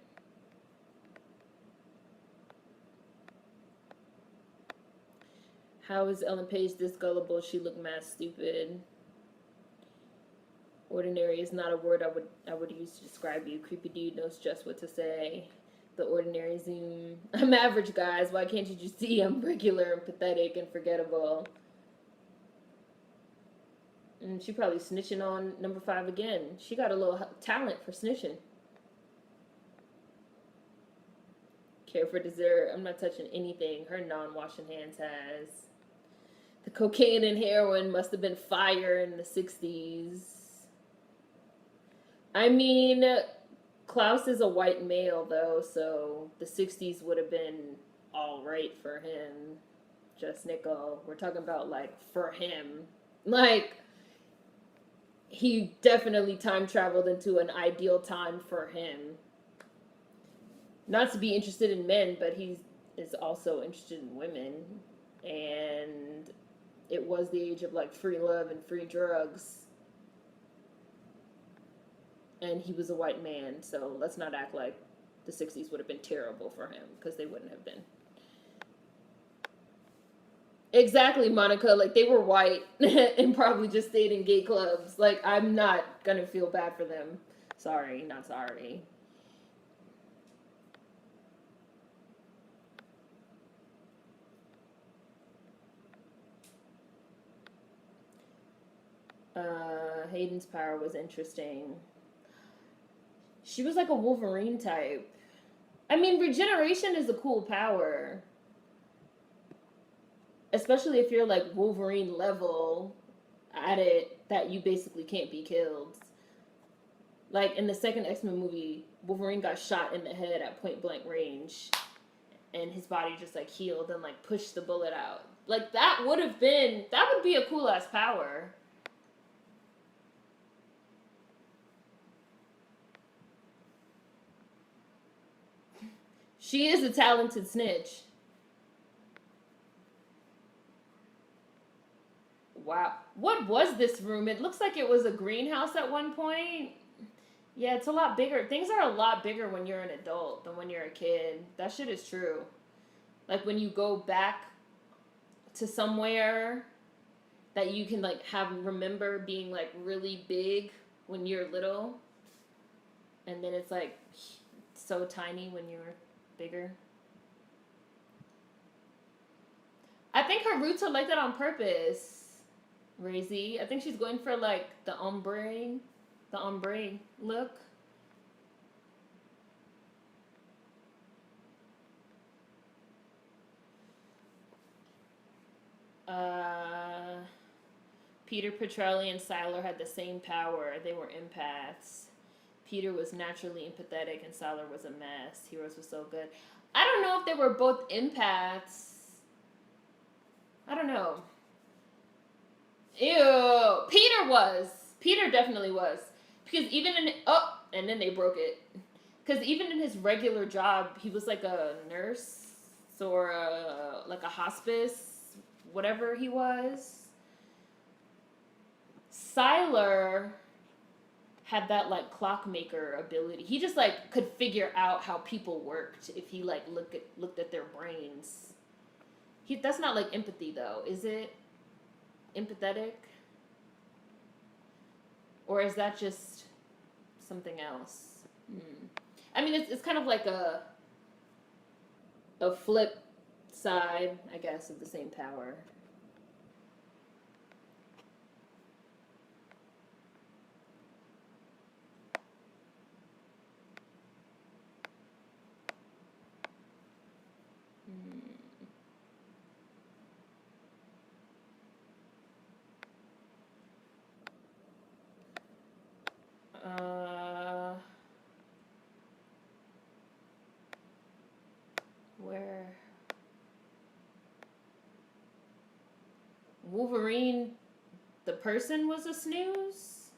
How is Ellen Page this gullible? She looked mad stupid. Ordinary is not a word I would use to describe you. Creepy dude knows just what to say. The ordinary Zoom. I'm average, guys. Why can't you just see I'm regular and pathetic and forgettable? And she probably snitching on number 5 again. She got a little talent for snitching. Care for dessert. I'm not touching anything her non-washing hands has. The cocaine and heroin must have been fire in the 60s. I mean, Klaus is a white male, though, so the 60s would have been all right for him. Just Nickel. We're talking about, like, for him. Like, he definitely time traveled into an ideal time for him. Not to be interested in men, but he is also interested in women. And it was the age of, like, free love and free drugs. And he was a white man, so let's not act like the 60s would have been terrible for him, because they wouldn't have been. Exactly, Monica. Like, they were white and probably just stayed in gay clubs. Like, I'm not gonna feel bad for them. Sorry, not sorry. Hayden's power was interesting. She was like a Wolverine type. I mean, regeneration is a cool power. Especially if you're like Wolverine level at it, that you basically can't be killed. Like in the second X-Men movie, Wolverine got shot in the head at point blank range, and his body just like healed and like pushed the bullet out. Like that would be a cool ass power. She is a talented snitch. Wow. What was this room? It looks like it was a greenhouse at one point. Yeah, it's a lot bigger. Things are a lot bigger when you're an adult than when you're a kid. That shit is true. Like when you go back to somewhere that you can like remember being like really big when you're little, and then it's like so tiny when you're bigger. I think her roots are like that on purpose. Razy. I think she's going for like the ombre look. Peter Petrelli and Siler had the same power. They were empaths. Peter was naturally empathetic and Siler was a mess. Heroes was so good. I don't know if they were both empaths. I don't know. Ew. Peter was. Peter definitely was. Because even in... Oh, and then they broke it. Because even in his regular job, he was like a nurse or like a hospice, whatever he was. Siler had that like clockmaker ability. He just like could figure out how people worked if he like looked at their brains. That's not like empathy though, is it? Empathetic? Or is that just something else? I mean, it's kind of like a flip side, I guess, of the same power. Where? Wolverine, the person, was a snooze?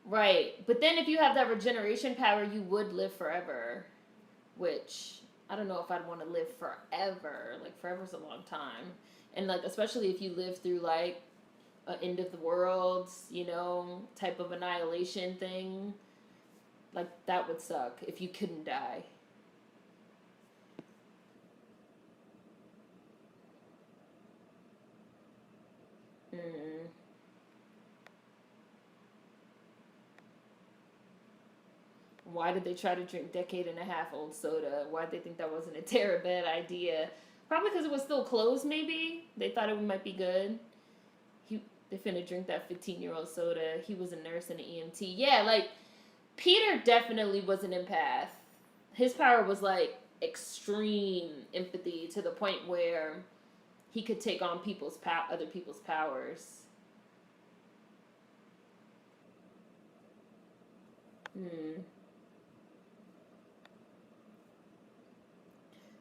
Right. But then if you have that regeneration power, you would live forever. Which, I don't know if I'd want to live forever. Like, forever's a long time. And, like, especially if you live through, like, an end of the world, type of annihilation thing. Like, that would suck if you couldn't die. Why did they try to drink decade-and-a-half-old soda? Why did they think that wasn't a terrible bad idea? Probably because it was still closed, maybe. They thought it might be good. They finna drink that 15-year-old soda. He was a nurse and an EMT. Yeah, like, Peter definitely was an empath. His power was, like, extreme empathy to the point where he could take on other people's powers.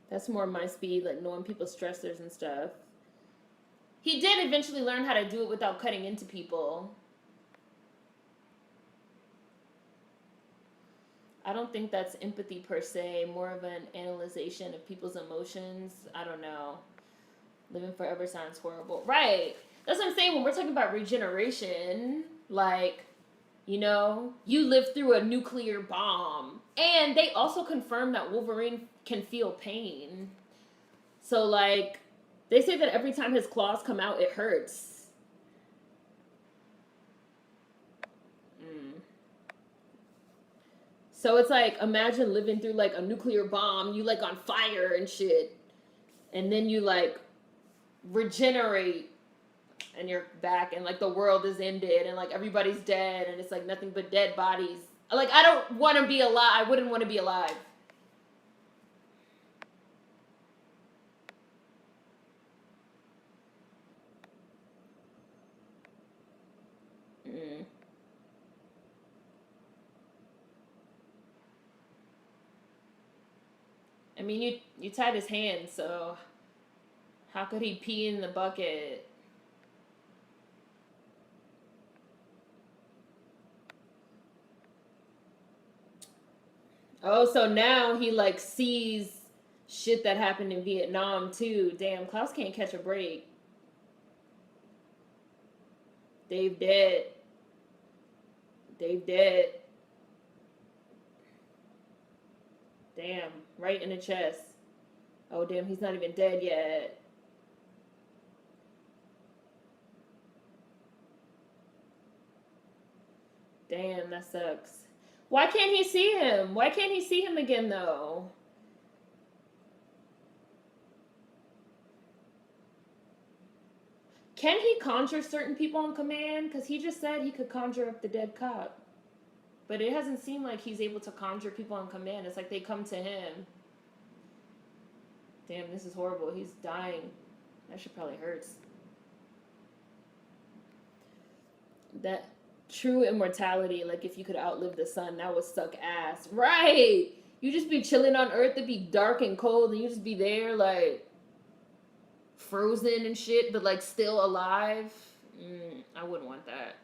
That's more my speed, like knowing people's stressors and stuff. He did eventually learn how to do it without cutting into people. I don't think that's empathy per se, more of an analyzation of people's emotions. I don't know. Living forever sounds horrible. Right. That's what I'm saying when we're talking about regeneration. Like, you lived through a nuclear bomb. And they also confirmed that Wolverine can feel pain. So, like, they say that every time his claws come out, it hurts. So it's like, imagine living through, like, a nuclear bomb. You, like, on fire and shit. And then you, like, regenerate. and you're back, and like the world is ended, and like everybody's dead, and it's like nothing but dead bodies. Like, I don't want to be alive. I wouldn't want to be alive. Mm. I mean, you tied his hands, so how could he pee in the bucket? Oh, so now he like sees shit that happened in Vietnam too. Damn, Klaus can't catch a break. Dave dead. Dave dead. Damn, right in the chest. Oh damn, he's not even dead yet. Damn, that sucks. Why can't he see him? Why can't he see him again though? Can he conjure certain people on command? Because he just said he could conjure up the dead cop. But it hasn't seemed like he's able to conjure people on command. It's like they come to him. Damn, this is horrible. He's dying. That shit probably hurts. That true immortality, like if you could outlive the sun, that would suck ass. Right! You just be chilling on Earth, it'd be dark and cold, and you just be there, like, frozen and shit, but like still alive. I wouldn't want that.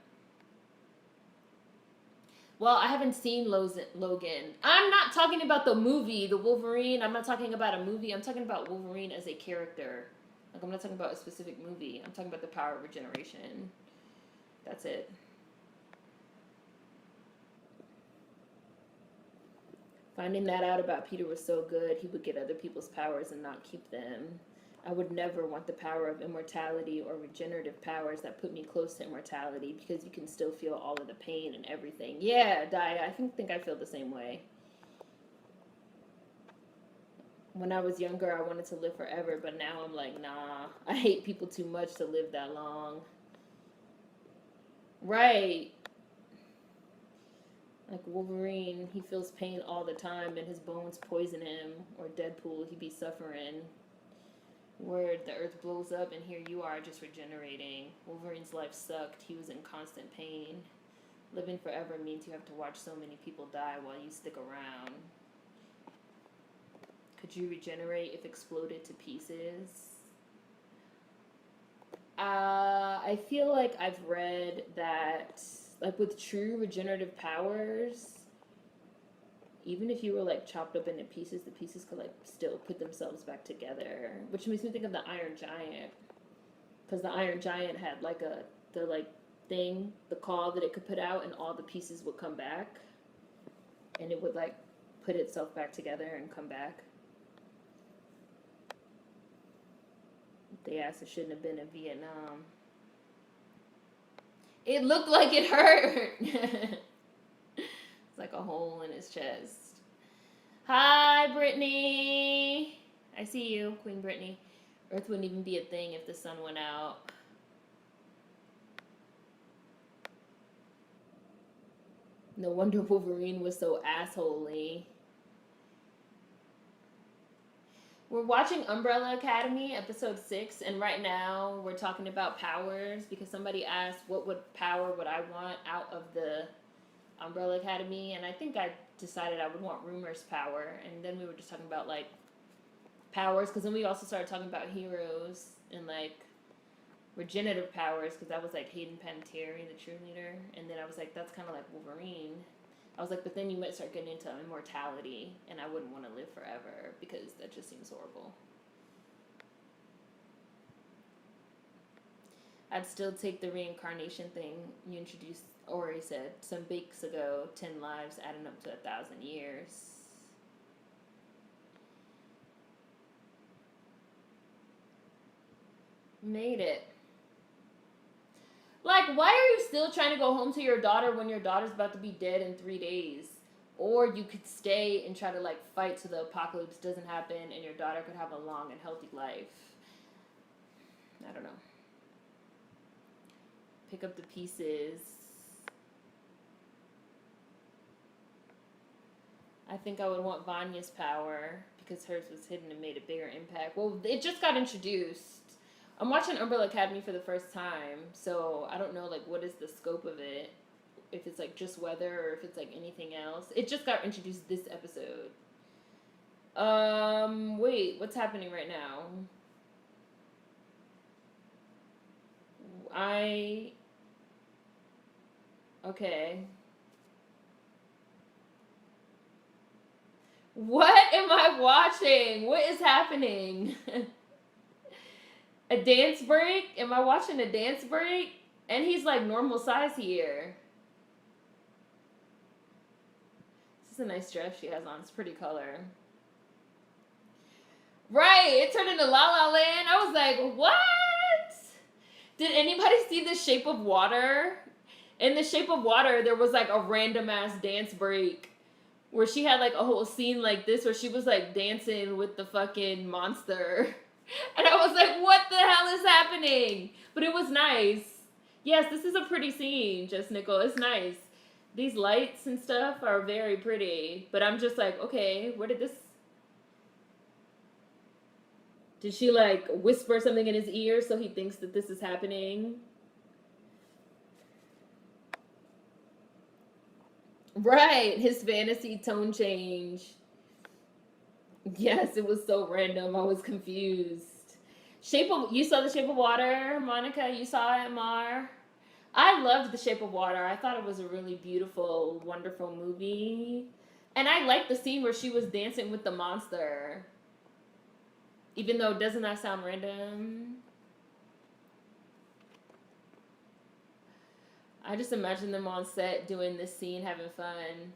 Well, I haven't seen Logan. I'm not talking about the movie, the Wolverine. I'm not talking about a movie. I'm talking about Wolverine as a character. Like, I'm not talking about a specific movie. I'm talking about the power of regeneration. That's it. Finding that out about Peter was so good. He would get other people's powers and not keep them. I would never want the power of immortality or regenerative powers that put me close to immortality, because you can still feel all of the pain and everything. Yeah, Daya, I think I feel the same way. When I was younger, I wanted to live forever, but now I'm like, nah, I hate people too much to live that long. Right. Like Wolverine, he feels pain all the time and his bones poison him. Or Deadpool, he be suffering. Where the earth blows up and here you are just regenerating. Wolverine's life sucked. He was in constant pain. Living forever means you have to watch so many people die while you stick around. Could you regenerate if exploded to pieces? I feel like I've read that, like, with true regenerative powers, even if you were like chopped up into pieces, the pieces could like still put themselves back together, which makes me think of the Iron Giant, because the Iron Giant had like the like thing, the call that it could put out, and all the pieces would come back, and it would like put itself back together and come back. They asked, it shouldn't have been in Vietnam. It looked like it hurt. It's like a hole in his chest. Hi, Brittany. I see you, Queen Brittany. Earth wouldn't even be a thing if the sun went out. No wonder Wolverine was so assholey. We're watching Umbrella Academy, episode 6, and right now we're talking about powers, because somebody asked what power would I want out of the Umbrella Academy, and I think I decided I would want Rumor's power, and then we were just talking about, like, powers, because then we also started talking about heroes and, like, regenerative powers, because that was, like, Hayden Panettiere, the cheerleader, and then I was like, that's kind of like Wolverine. I was like, but then you might start getting into immortality, and I wouldn't want to live forever, because that just seems horrible. I'd still take the reincarnation thing you introduced, Ori said, some weeks ago, 10 lives adding up to 1,000 years. Made it. Like, why are you still trying to go home to your daughter when your daughter's about to be dead in 3 days? Or you could stay and try to, like, fight so the apocalypse doesn't happen and your daughter could have a long and healthy life. I don't know. Pick up the pieces. I think I would want Vanya's power because hers was hidden and made a bigger impact. Well, it just got introduced. I'm watching Umbrella Academy for the first time, so I don't know like what is the scope of it. If it's like just weather or if it's like anything else. It just got introduced this episode. Wait, what's happening right now? Okay. What am I watching? What is happening? A dance break? Am I watching a dance break? And he's like normal size here. This is a nice dress she has on. It's pretty color. Right, it turned into La La Land. I was like, what? Did anybody see The Shape of Water? In The Shape of Water, there was like a random ass dance break where she had like a whole scene like this where she was like dancing with the fucking monster. And I was like, what the hell is happening? But it was nice. Yes, this is a pretty scene, Jess Nickel. It's nice. These lights and stuff are very pretty. But I'm just like, okay, where did this... Did she like whisper something in his ear so he thinks that this is happening? Right, his fantasy tone change. Yes, it was so random. I was confused. You saw The Shape of Water, Monica? You saw it, Mar? I loved The Shape of Water. I thought it was a really beautiful, wonderful movie. And I liked the scene where she was dancing with the monster. Even though, doesn't that sound random? I just imagine them on set doing this scene, having fun.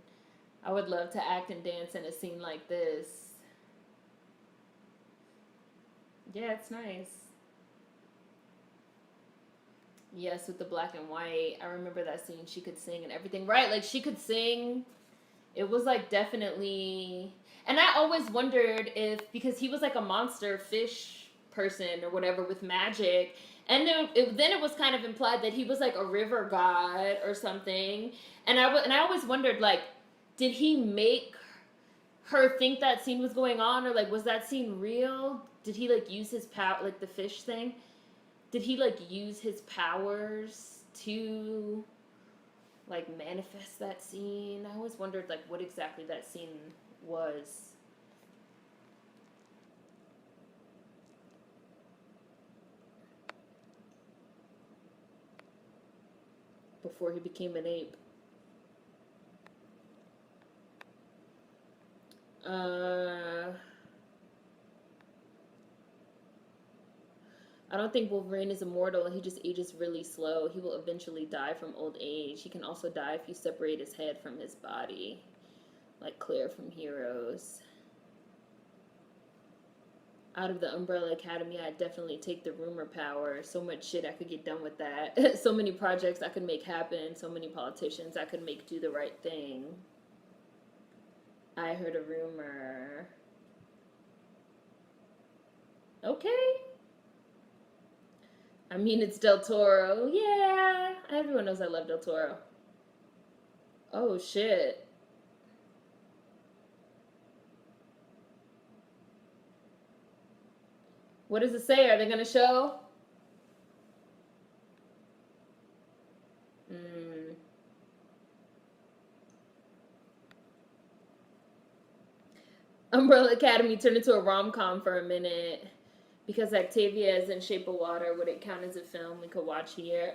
I would love to act and dance in a scene like this. Yeah, it's nice. Yes, with the black and white. I remember that scene. She could sing and everything. Right, like she could sing. It was like definitely... And I always wondered if, because he was like a monster fish person or whatever with magic, and then it was kind of implied that he was like a river god or something. And I always wondered, like, did he make her think that scene was going on, or like was that scene real? Did he like use his power, like the fish thing? Did he like use his powers to like manifest that scene? I always wondered like what exactly that scene was. Before he became an ape. I don't think Wolverine is immortal. He just ages really slow. He will eventually die from old age. He can also die if you separate his head from his body. Like Claire from Heroes. Out of the Umbrella Academy, I'd definitely take the rumor power. So much shit I could get done with that. So many projects I could make happen. So many politicians I could make do the right thing. I heard a rumor. Okay. I mean, it's Del Toro. Yeah. Everyone knows I love Del Toro. Oh, shit. What does it say? Are they going to show? Umbrella Academy turned into a rom-com for a minute. Because Octavia is in Shape of Water, would it count as a film we could watch here?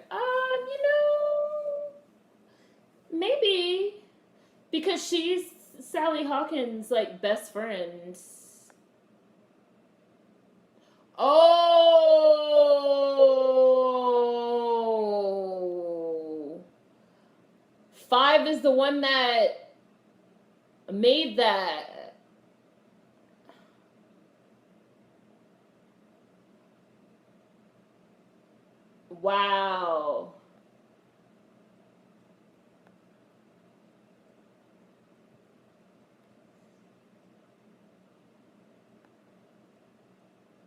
Maybe. Because she's Sally Hawkins' like best friend. Oh. 5 is the one that made that. Wow.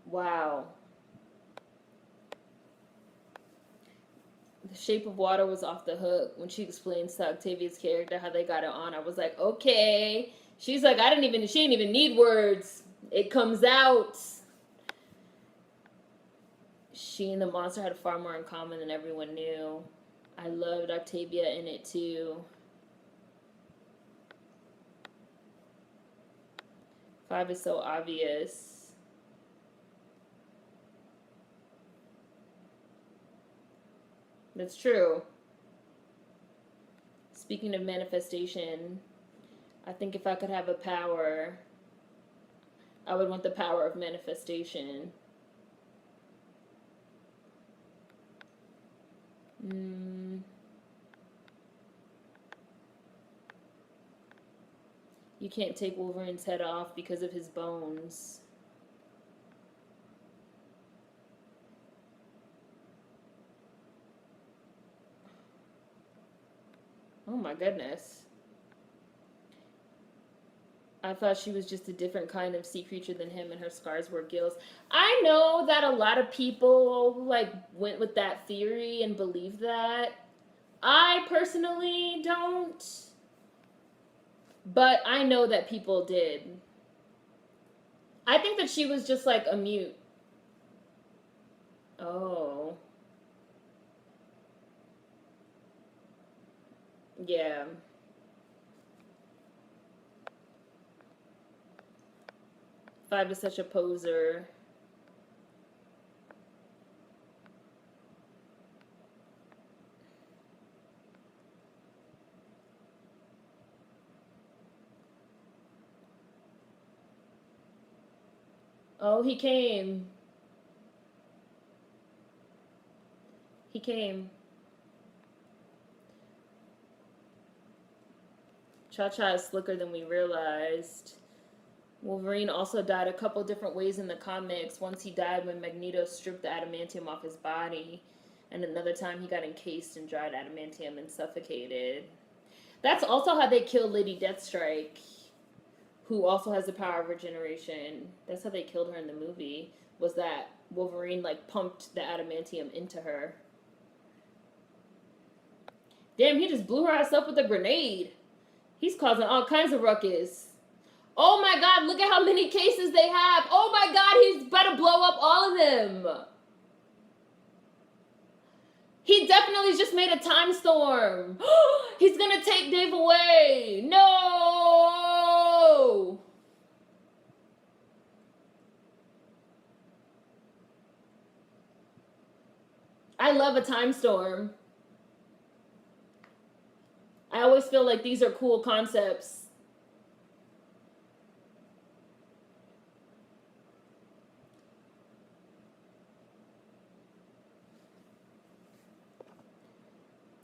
Wow. The Shape of Water was off the hook when she explains to Octavia's character how they got it on. I was like, okay. She's like, she didn't even need words. It comes out. She and the monster had far more in common than everyone knew. I loved Octavia in it too. 5 is so obvious. That's true. Speaking of manifestation, I think if I could have a power, I would want the power of manifestation. You can't take Wolverine's head off because of his bones. Oh my goodness. I thought she was just a different kind of sea creature than him, and her scars were gills. I know that a lot of people like went with that theory and believe that. I personally don't, but I know that people did. I think that she was just like a mute. Oh. Yeah. Five is such a poser. Oh, he came. He came. Cha-Cha is slicker than we realized. Wolverine also died a couple different ways in the comics. Once he died when Magneto stripped the adamantium off his body, and another time he got encased in dried adamantium and suffocated. That's also how they killed Lady Deathstrike, who also has the power of regeneration. That's how they killed her in the movie, was that Wolverine like pumped the adamantium into her. Damn, he just blew her ass up with a grenade. He's causing all kinds of ruckus. Oh my god, look at how many cases they have. Oh my god, he's about to blow up all of them. He definitely just made a time storm. He's gonna take Dave away. No! I love a time storm. I always feel like these are cool concepts.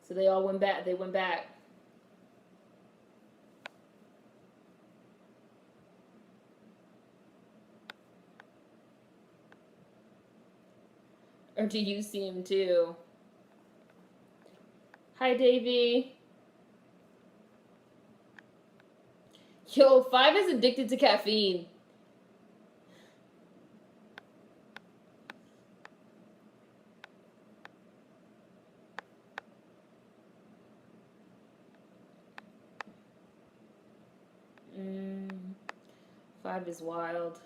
So they all went back. They went back. Or do you see him too? Hi, Davey. Yo, 5 is addicted to caffeine. Mm, 5 is wild.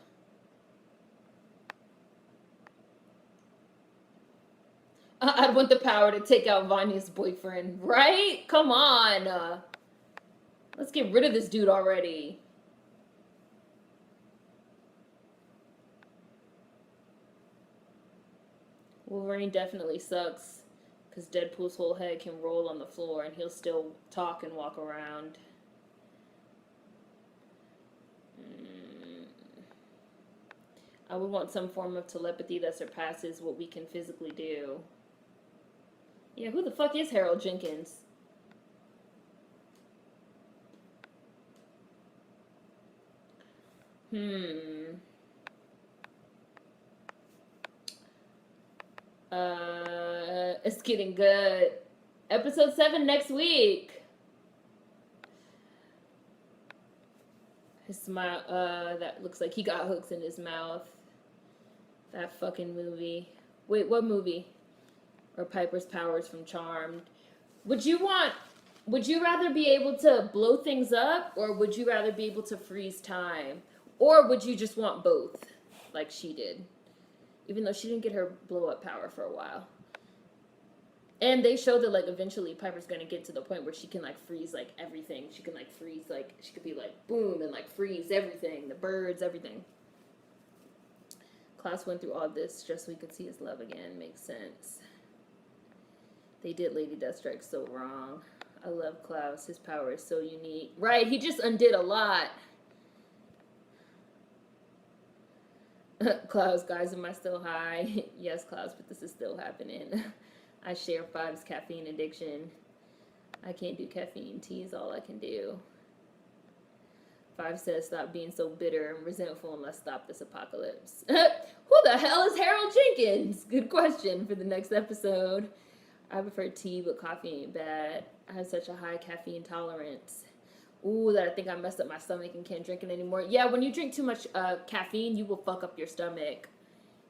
I'd want the power to take out Vanya's boyfriend, right? Come on. Let's get rid of this dude already. Wolverine definitely sucks, because Deadpool's whole head can roll on the floor and he'll still talk and walk around. I would want some form of telepathy that surpasses what we can physically do. Yeah, who the fuck is Harold Jenkins? It's getting good. Episode 7 next week. His smile, that looks like he got hooks in his mouth. That fucking movie. Wait, what movie? or Piper's powers from Charmed. Would you rather be able to blow things up, or would you rather be able to freeze time? Or would you just want both, like she did? Even though she didn't get her blow up power for a while. And they showed that, like, eventually Piper's gonna get to the point where she can, like, freeze, like, everything. She can, like, freeze, like, she could be, like, boom, and, like, freeze everything. The birds, everything. Klaus went through all this just so we could see his love again. Makes sense. They did Lady Deathstrike so wrong. I love Klaus. His power is so unique. Right, he just undid a lot. Klaus, guys, am I still high? Yes, Klaus, but this is still happening. I share Five's caffeine addiction. I can't do caffeine. Tea is all I can do. Five says, stop being so bitter and resentful and let's stop this apocalypse. Who the hell is Harold Jenkins? Good question for the next episode. I prefer tea, but coffee ain't bad. I have such a high caffeine tolerance. Ooh, that I think I messed up my stomach and can't drink it anymore. Yeah, when you drink too much caffeine, you will fuck up your stomach.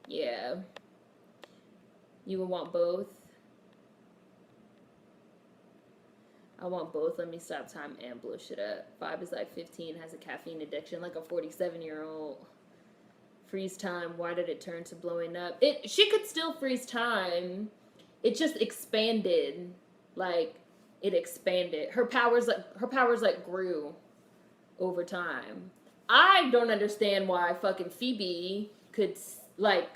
Yeah. You will want both. I want both. Let me stop time and blow shit up. Five is like 15, has a caffeine addiction, like a 47-year-old. Freeze time. Why did it turn to blowing up? She could still freeze time. It just expanded. Like, it expanded. Her powers grew over time. I don't understand why fucking Phoebe could, like,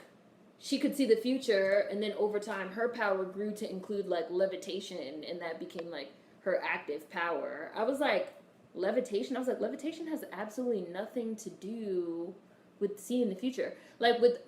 she could see the future, and then over time her power grew to include, like, levitation, and that became, like, her active power. I was like, levitation? I was like, levitation has absolutely nothing to do with seeing the future. Like, with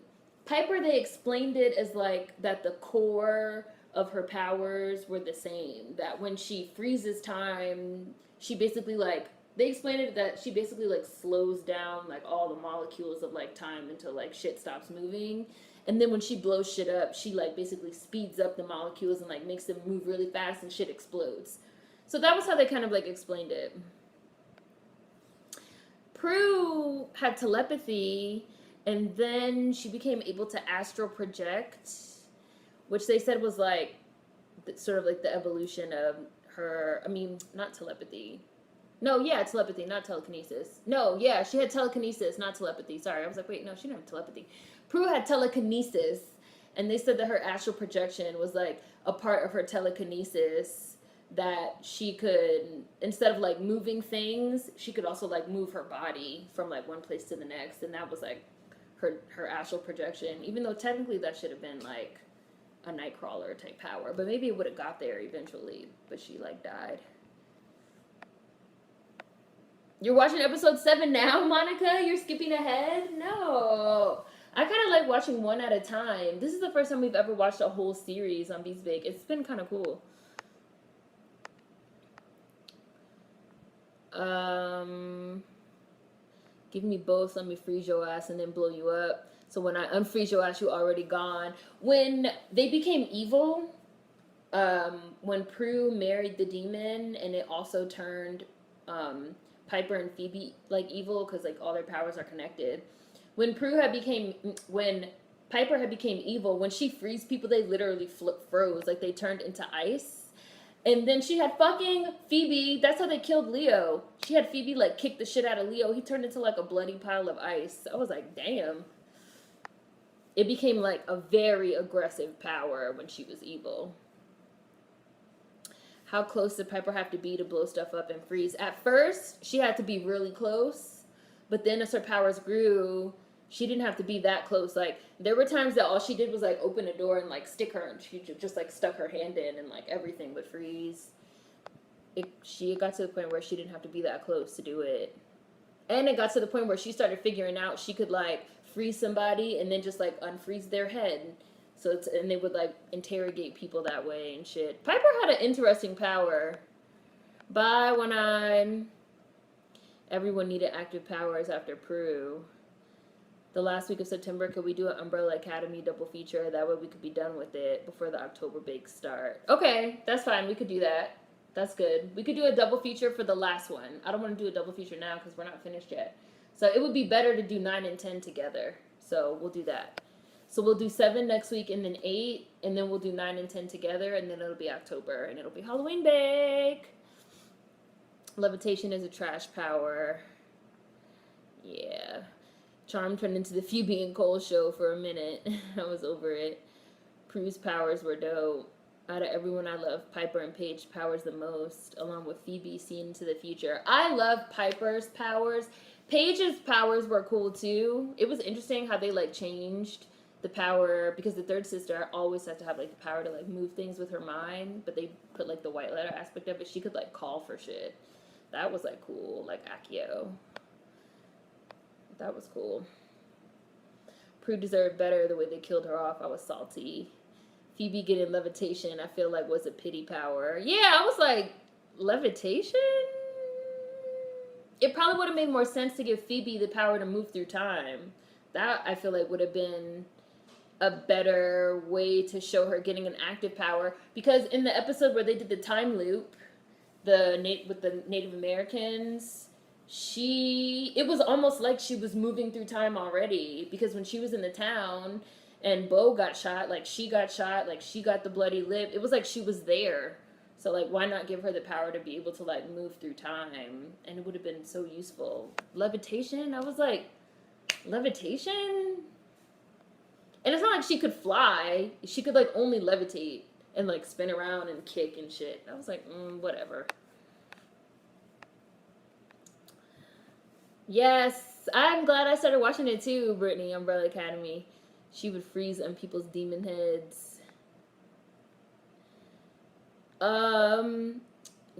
Piper, they explained it as, like, that the core of her powers were the same. That when she freezes time, she basically, like, they explained it that she basically, like, slows down, like, all the molecules of, like, time until, like, shit stops moving. And then when she blows shit up, she, like, basically speeds up the molecules and, like, makes them move really fast and shit explodes. So that was how they kind of, like, explained it. Prue had telepathy, and then she became able to astral project, which they said was, like, sort of, like, the evolution of her, I mean, not telepathy. No, yeah, telepathy, not telekinesis. No, yeah, she had telekinesis, not telepathy. Sorry, I was like, wait, no, she didn't have telepathy. Prue had telekinesis, and they said that her astral projection was, like, a part of her telekinesis, that she could, instead of, like, moving things, she could also, like, move her body from, like, one place to the next, and that was, like, her astral projection, even though technically that should have been, like, a Nightcrawler type power, but maybe it would have got there eventually, but she, like, died. You're watching episode 7 now, Monica? You're skipping ahead? No. I kind of like watching one at a time. This is the first time we've ever watched a whole series on Beast Bake. It's been kind of cool. Give me both. Let me freeze your ass and then blow you up. So when I unfreeze your ass, you already gone. When they became evil, when Prue married the demon, and it also turned Piper and Phoebe, like, evil, because, like, all their powers are connected. When Piper had became evil, when she frees people, they literally froze, like, they turned into ice. And then she had fucking Phoebe. That's how they killed Leo. She had Phoebe, like, kick the shit out of Leo. He turned into, like, a bloody pile of ice. I was like, damn. It became, like, a very aggressive power when she was evil. How close did Piper have to be to blow stuff up and freeze? At first, she had to be really close. But then as her powers grew, she didn't have to be that close. Like, there were times that all she did was, like, open a door and, like, stick her, and she just, like, stuck her hand in, and, like, everything would freeze. She got to the point where she didn't have to be that close to do it. And it got to the point where she started figuring out she could, like, freeze somebody and then just, like, unfreeze their head. So and they would, like, interrogate people that way and shit. Piper had an interesting power. Bye, One-Eyed. Everyone needed active powers after Prue. The last week of September, could we do an Umbrella Academy double feature? That way we could be done with it before the October bakes start. Okay, that's fine. We could do that. That's good. We could do a double feature for the last one. I don't want to do a double feature now because we're not finished yet. So it would be better to do 9 and 10 together. So we'll do that. So we'll do 7 next week and then 8, and then we'll do 9 and 10 together, and then it'll be October, and it'll be Halloween bake. Levitation is a trash power. Yeah. Charm turned into the Phoebe and Cole show for a minute. I was over it. Prue's powers were dope. Out of everyone I love, Piper and Paige powers the most, along with Phoebe seeing into the future. I love Piper's powers. Paige's powers were cool too. It was interesting how they like changed the power, because the third sister always had to have like the power to like move things with her mind, but they put like the white letter aspect of it. She could like call for shit. That was like cool, like Akio. That was cool. Prue deserved better the way they killed her off. I was salty. Phoebe getting levitation, I feel like, was a pity power. Yeah, I was like, levitation? It probably would have made more sense to give Phoebe the power to move through time. That, I feel like, would have been a better way to show her getting an active power. Because in the episode where they did the time loop, with the Native Americans, it was almost like she was moving through time already, because when she was in the town and Bo got shot, like she got shot, like she got the bloody lip, it was like she was there. So like, why not give her the power to be able to like move through time? And it would have been so useful. Levitation, I was like, levitation? And it's not like she could fly. She could like only levitate and like spin around and kick and shit. I was like, whatever. Yes, I'm glad I started watching it too, Brittany, Umbrella Academy. She would freeze on people's demon heads.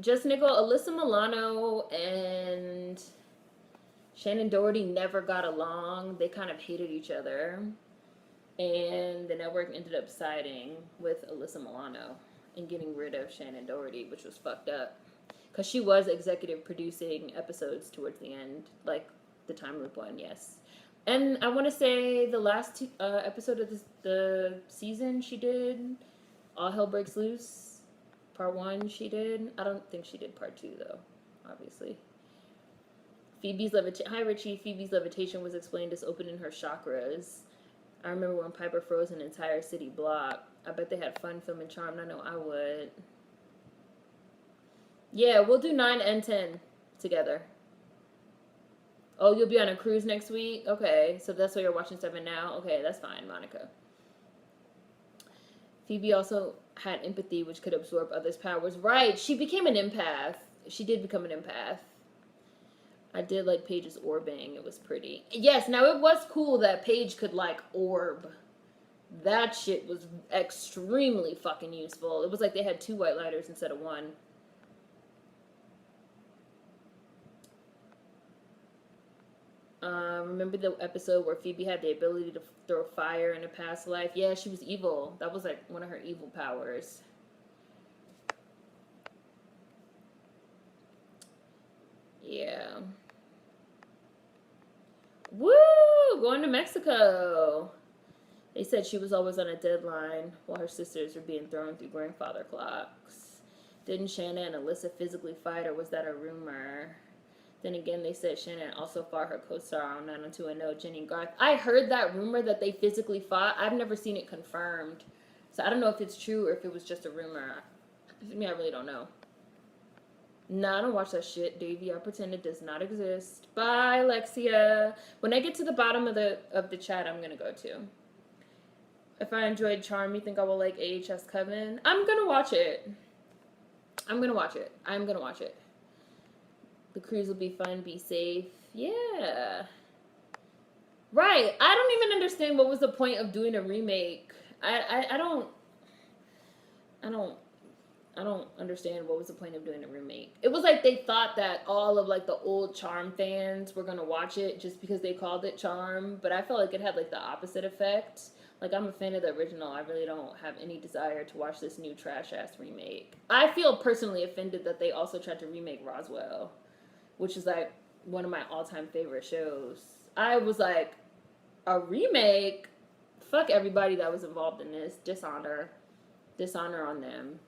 Just Nickel, Alyssa Milano and Shannon Doherty never got along. They kind of hated each other. And the network ended up siding with Alyssa Milano and getting rid of Shannon Doherty, which was fucked up. Because she was executive producing episodes towards the end, like the time loop one, yes. And I want to say the last episode of the season she did, All Hell Breaks Loose. Part 1 she did. I don't think she did part 2 though, obviously. Hi Richie. Phoebe's levitation was explained as opening her chakras. I remember when Piper froze an entire city block. I bet they had fun filming Charmed. I know I would. Yeah, we'll do 9 and 10 together. Oh, you'll be on a cruise next week? Okay, so that's why you're watching 7 now? Okay, that's fine, Monica. Phoebe also had empathy, which could absorb others' powers. Right, she became an empath. She did become an empath. I did like Paige's orbing. It was pretty. Yes, now it was cool that Paige could like orb. That shit was extremely fucking useful. It was like they had 2 white lighters instead of 1. Remember the episode where Phoebe had the ability to throw fire in a past life? Yeah, she was evil. That was like one of her evil powers. Yeah. Woo! Going to Mexico. They said she was always on a deadline while her sisters were being thrown through grandfather clocks. Didn't Shanna and Alyssa physically fight, or was that a rumor? Then again, they said Shannon also fought her co-star on 90210, Jenny and Garth. I heard that rumor that they physically fought. I've never seen it confirmed. So I don't know if it's true or if it was just a rumor. I mean, I really don't know. Nah, I don't watch that shit, Davey. I pretend it does not exist. Bye, Alexia. When I get to the bottom of the chat, I'm gonna go to. If I enjoyed Charm, you think I will like AHS Coven? I'm gonna watch it. I'm gonna watch it. The cruise will be fun. Be safe. Yeah. Right. I don't even understand what was the point of doing a remake. I don't understand what was the point of doing a remake. It was like they thought that all of like the old Charm fans were gonna watch it just because they called it Charm, but I felt like it had like the opposite effect. Like, I'm a fan of the original. I really don't have any desire to watch this new trash-ass remake. I feel personally offended that they also tried to remake Roswell, which is like one of my all-time favorite shows. I was like, a remake? Fuck everybody that was involved in this. Dishonor on them.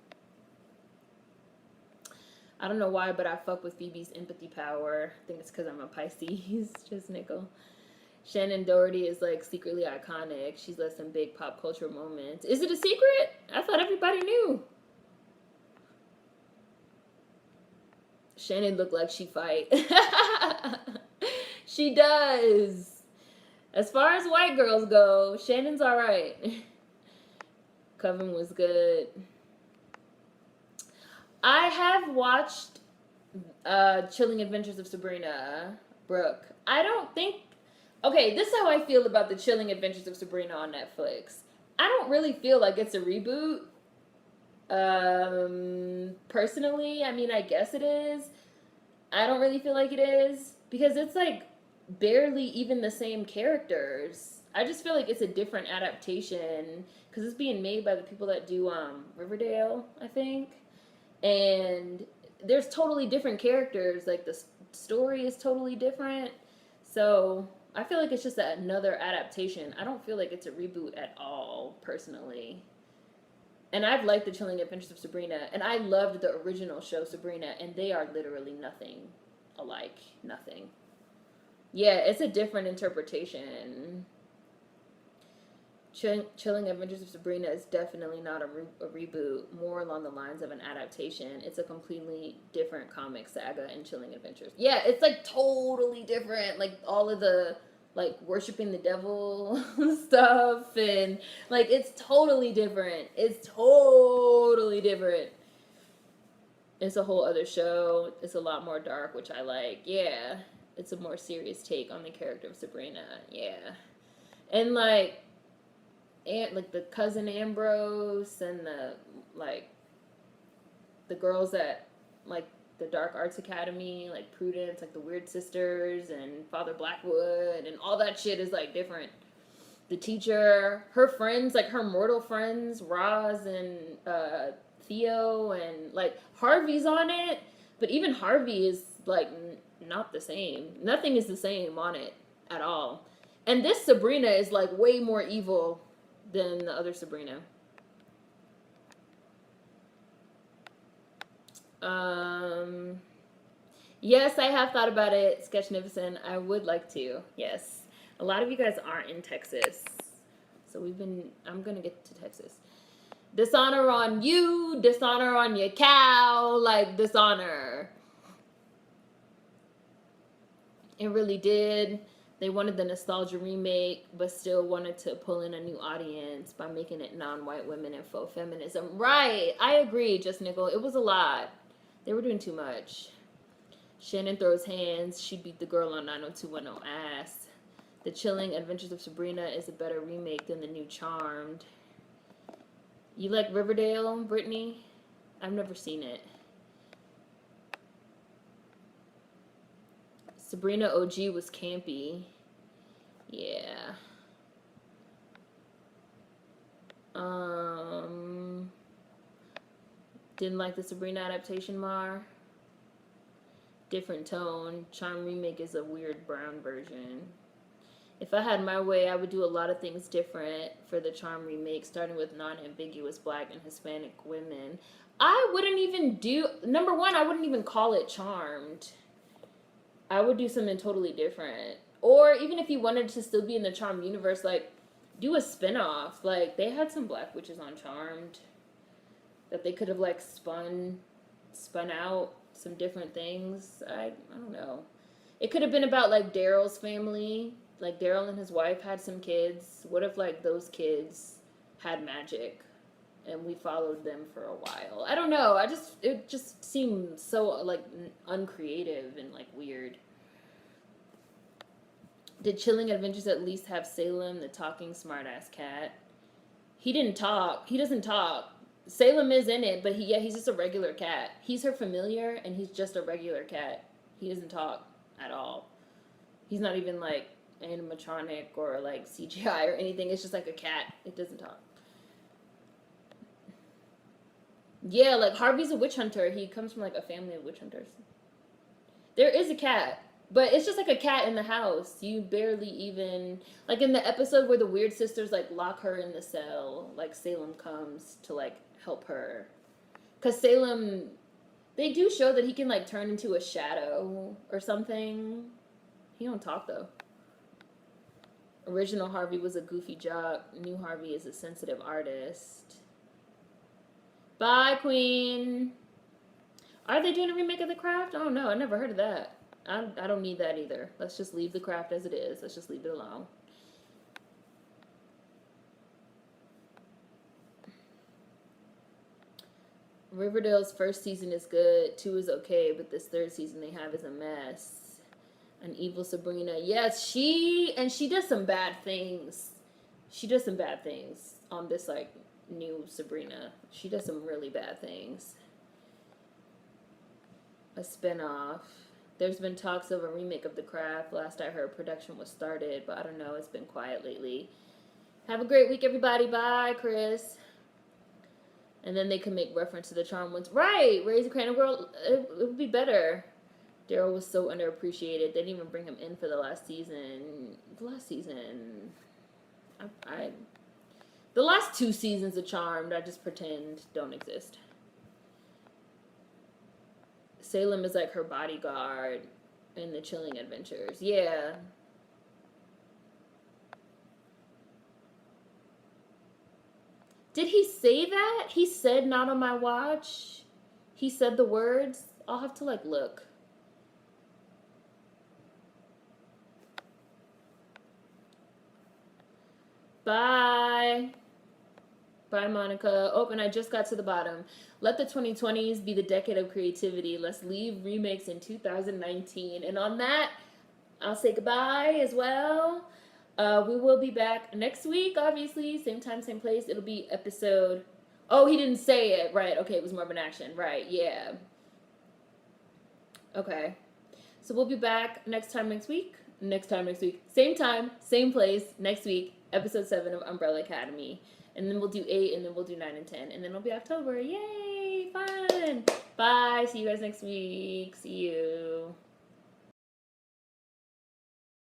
I don't know why, but I fuck with Phoebe's empathy power. I think it's because I'm a Pisces. Just nickel. Shannon Doherty is like secretly iconic. She's led some big pop culture moments. Is it a secret? I thought everybody knew. Shannon looked like she fight. She does. As far as white girls go, Shannon's alright. Coven was good. I have watched Chilling Adventures of Sabrina, Brooke. I don't think... Okay, this is how I feel about the Chilling Adventures of Sabrina on Netflix. I don't really feel like it's a reboot. Personally, I mean, I guess it is. I don't really feel like it is. Because it's like barely even the same characters. I just feel like it's a different adaptation. Because it's being made by the people that do Riverdale, I think. And there's totally different characters. Like, the story is totally different. So I feel like it's just another adaptation. I don't feel like it's a reboot at all, personally. And I've liked the Chilling Adventures of Sabrina. And I loved the original show, Sabrina. And they are literally nothing alike. Nothing. Yeah, it's a different interpretation. Chilling Adventures of Sabrina is definitely not a reboot, more along the lines of an adaptation. It's a completely different comic saga in Chilling Adventures. Yeah, it's like totally different. Like all of the like worshiping the devil stuff, and like it's totally different. It's totally different. It's a whole other show. It's a lot more dark, which I like. Yeah, it's a more serious take on the character of Sabrina. Yeah, and like the cousin Ambrose and the girls at like the Dark Arts Academy, like Prudence, like the Weird Sisters and Father Blackwood and all that shit is like different. The teacher, her friends, like her mortal friends, Roz and Theo, and like Harvey's on it, but even Harvey is like not the same. Nothing is the same on it at all. And this Sabrina is like way more evil than the other Sabrina. Yes, I have thought about it, Sketchnificent. I would like to. Yes. A lot of you guys aren't in Texas. So I'm going to get to Texas. Dishonor on you, dishonor on your cow, like dishonor. It really did. They wanted the nostalgia remake, but still wanted to pull in a new audience by making it non-white women and faux feminism. Right. I agree, Just Nickel. It was a lot. They were doing too much. Shannon throws hands. She beat the girl on 90210 ass. The Chilling Adventures of Sabrina is a better remake than the new Charmed. You like Riverdale, Brittany? I've never seen it. Sabrina OG was campy. Yeah. Didn't like the Sabrina adaptation, Mar. Different tone. Charm remake is a weird brown version. If I had my way, I would do a lot of things different for the Charm remake, starting with non-ambiguous black and Hispanic women. I wouldn't even do... Number one, I wouldn't even call it Charmed. I would do something totally different. Or even if you wanted to still be in the Charmed universe, like, do a spinoff. Like, they had some black witches on Charmed that they could have, like, spun out some different things. I don't know. It could have been about, like, Daryl's family. Like, Daryl and his wife had some kids. What if, like, those kids had magic and we followed them for a while? I don't know. It just seemed so, like, uncreative and, like, weird. Did Chilling Adventures at least have Salem, the talking smartass cat? He didn't talk. He doesn't talk. Salem is in it, but he's just a regular cat. He's her familiar, and he's just a regular cat. He doesn't talk at all. He's not even, like, animatronic or, like, CGI or anything. It's just like a cat. It doesn't talk. Yeah, like, Harvey's a witch hunter. He comes from, like, a family of witch hunters. There is a cat. But it's just like a cat in the house. You barely even... Like, in the episode where the Weird Sisters, like, lock her in the cell, like, Salem comes to, like, help her. Because Salem... They do show that he can, like, turn into a shadow or something. He don't talk, though. Original Harvey was a goofy jock. New Harvey is a sensitive artist. Bye, Queen. Are they doing a remake of The Craft? Oh no, I never heard of that. I don't need that either. Let's just leave The Craft as it is. Let's just leave it alone. Riverdale's first season is good. 2 is okay, but this 3rd season they have is a mess. An evil Sabrina. Yes, she does some bad things. She does some bad things on this, like, new Sabrina. She does some really bad things. A spinoff. There's been talks of a remake of The Craft. Last I heard, production was started, but I don't know. It's been quiet lately. Have a great week, everybody. Bye, Chris. And then they can make reference to the Charmed Ones. Right! Raise a Cradle Girl. It would be better. Daryl was so underappreciated. They didn't even bring him in for the last season. The last season... The last 2 seasons of Charmed, I just pretend don't exist. Salem is like her bodyguard in the Chilling Adventures. Yeah. Did he say that? He said not on my watch? He said the words? I'll have to, like, look. Bye. Bye, Monica. Oh, and I just got to the bottom. Let the 2020s be the decade of creativity. Let's leave remakes in 2019. And on that, I'll say goodbye as well. We will be back next week, obviously. Same time, same place. It'll be episode... Oh, he didn't say it. Right. Okay, it was more of an action. Right, yeah. Okay. So we'll be back next time next week. Same time, same place, next week. Episode 7 of Umbrella Academy. And then we'll do 8, and then we'll do 9 and 10. And then it'll be October. Yay! Fun! Bye. See you guys next week. See you.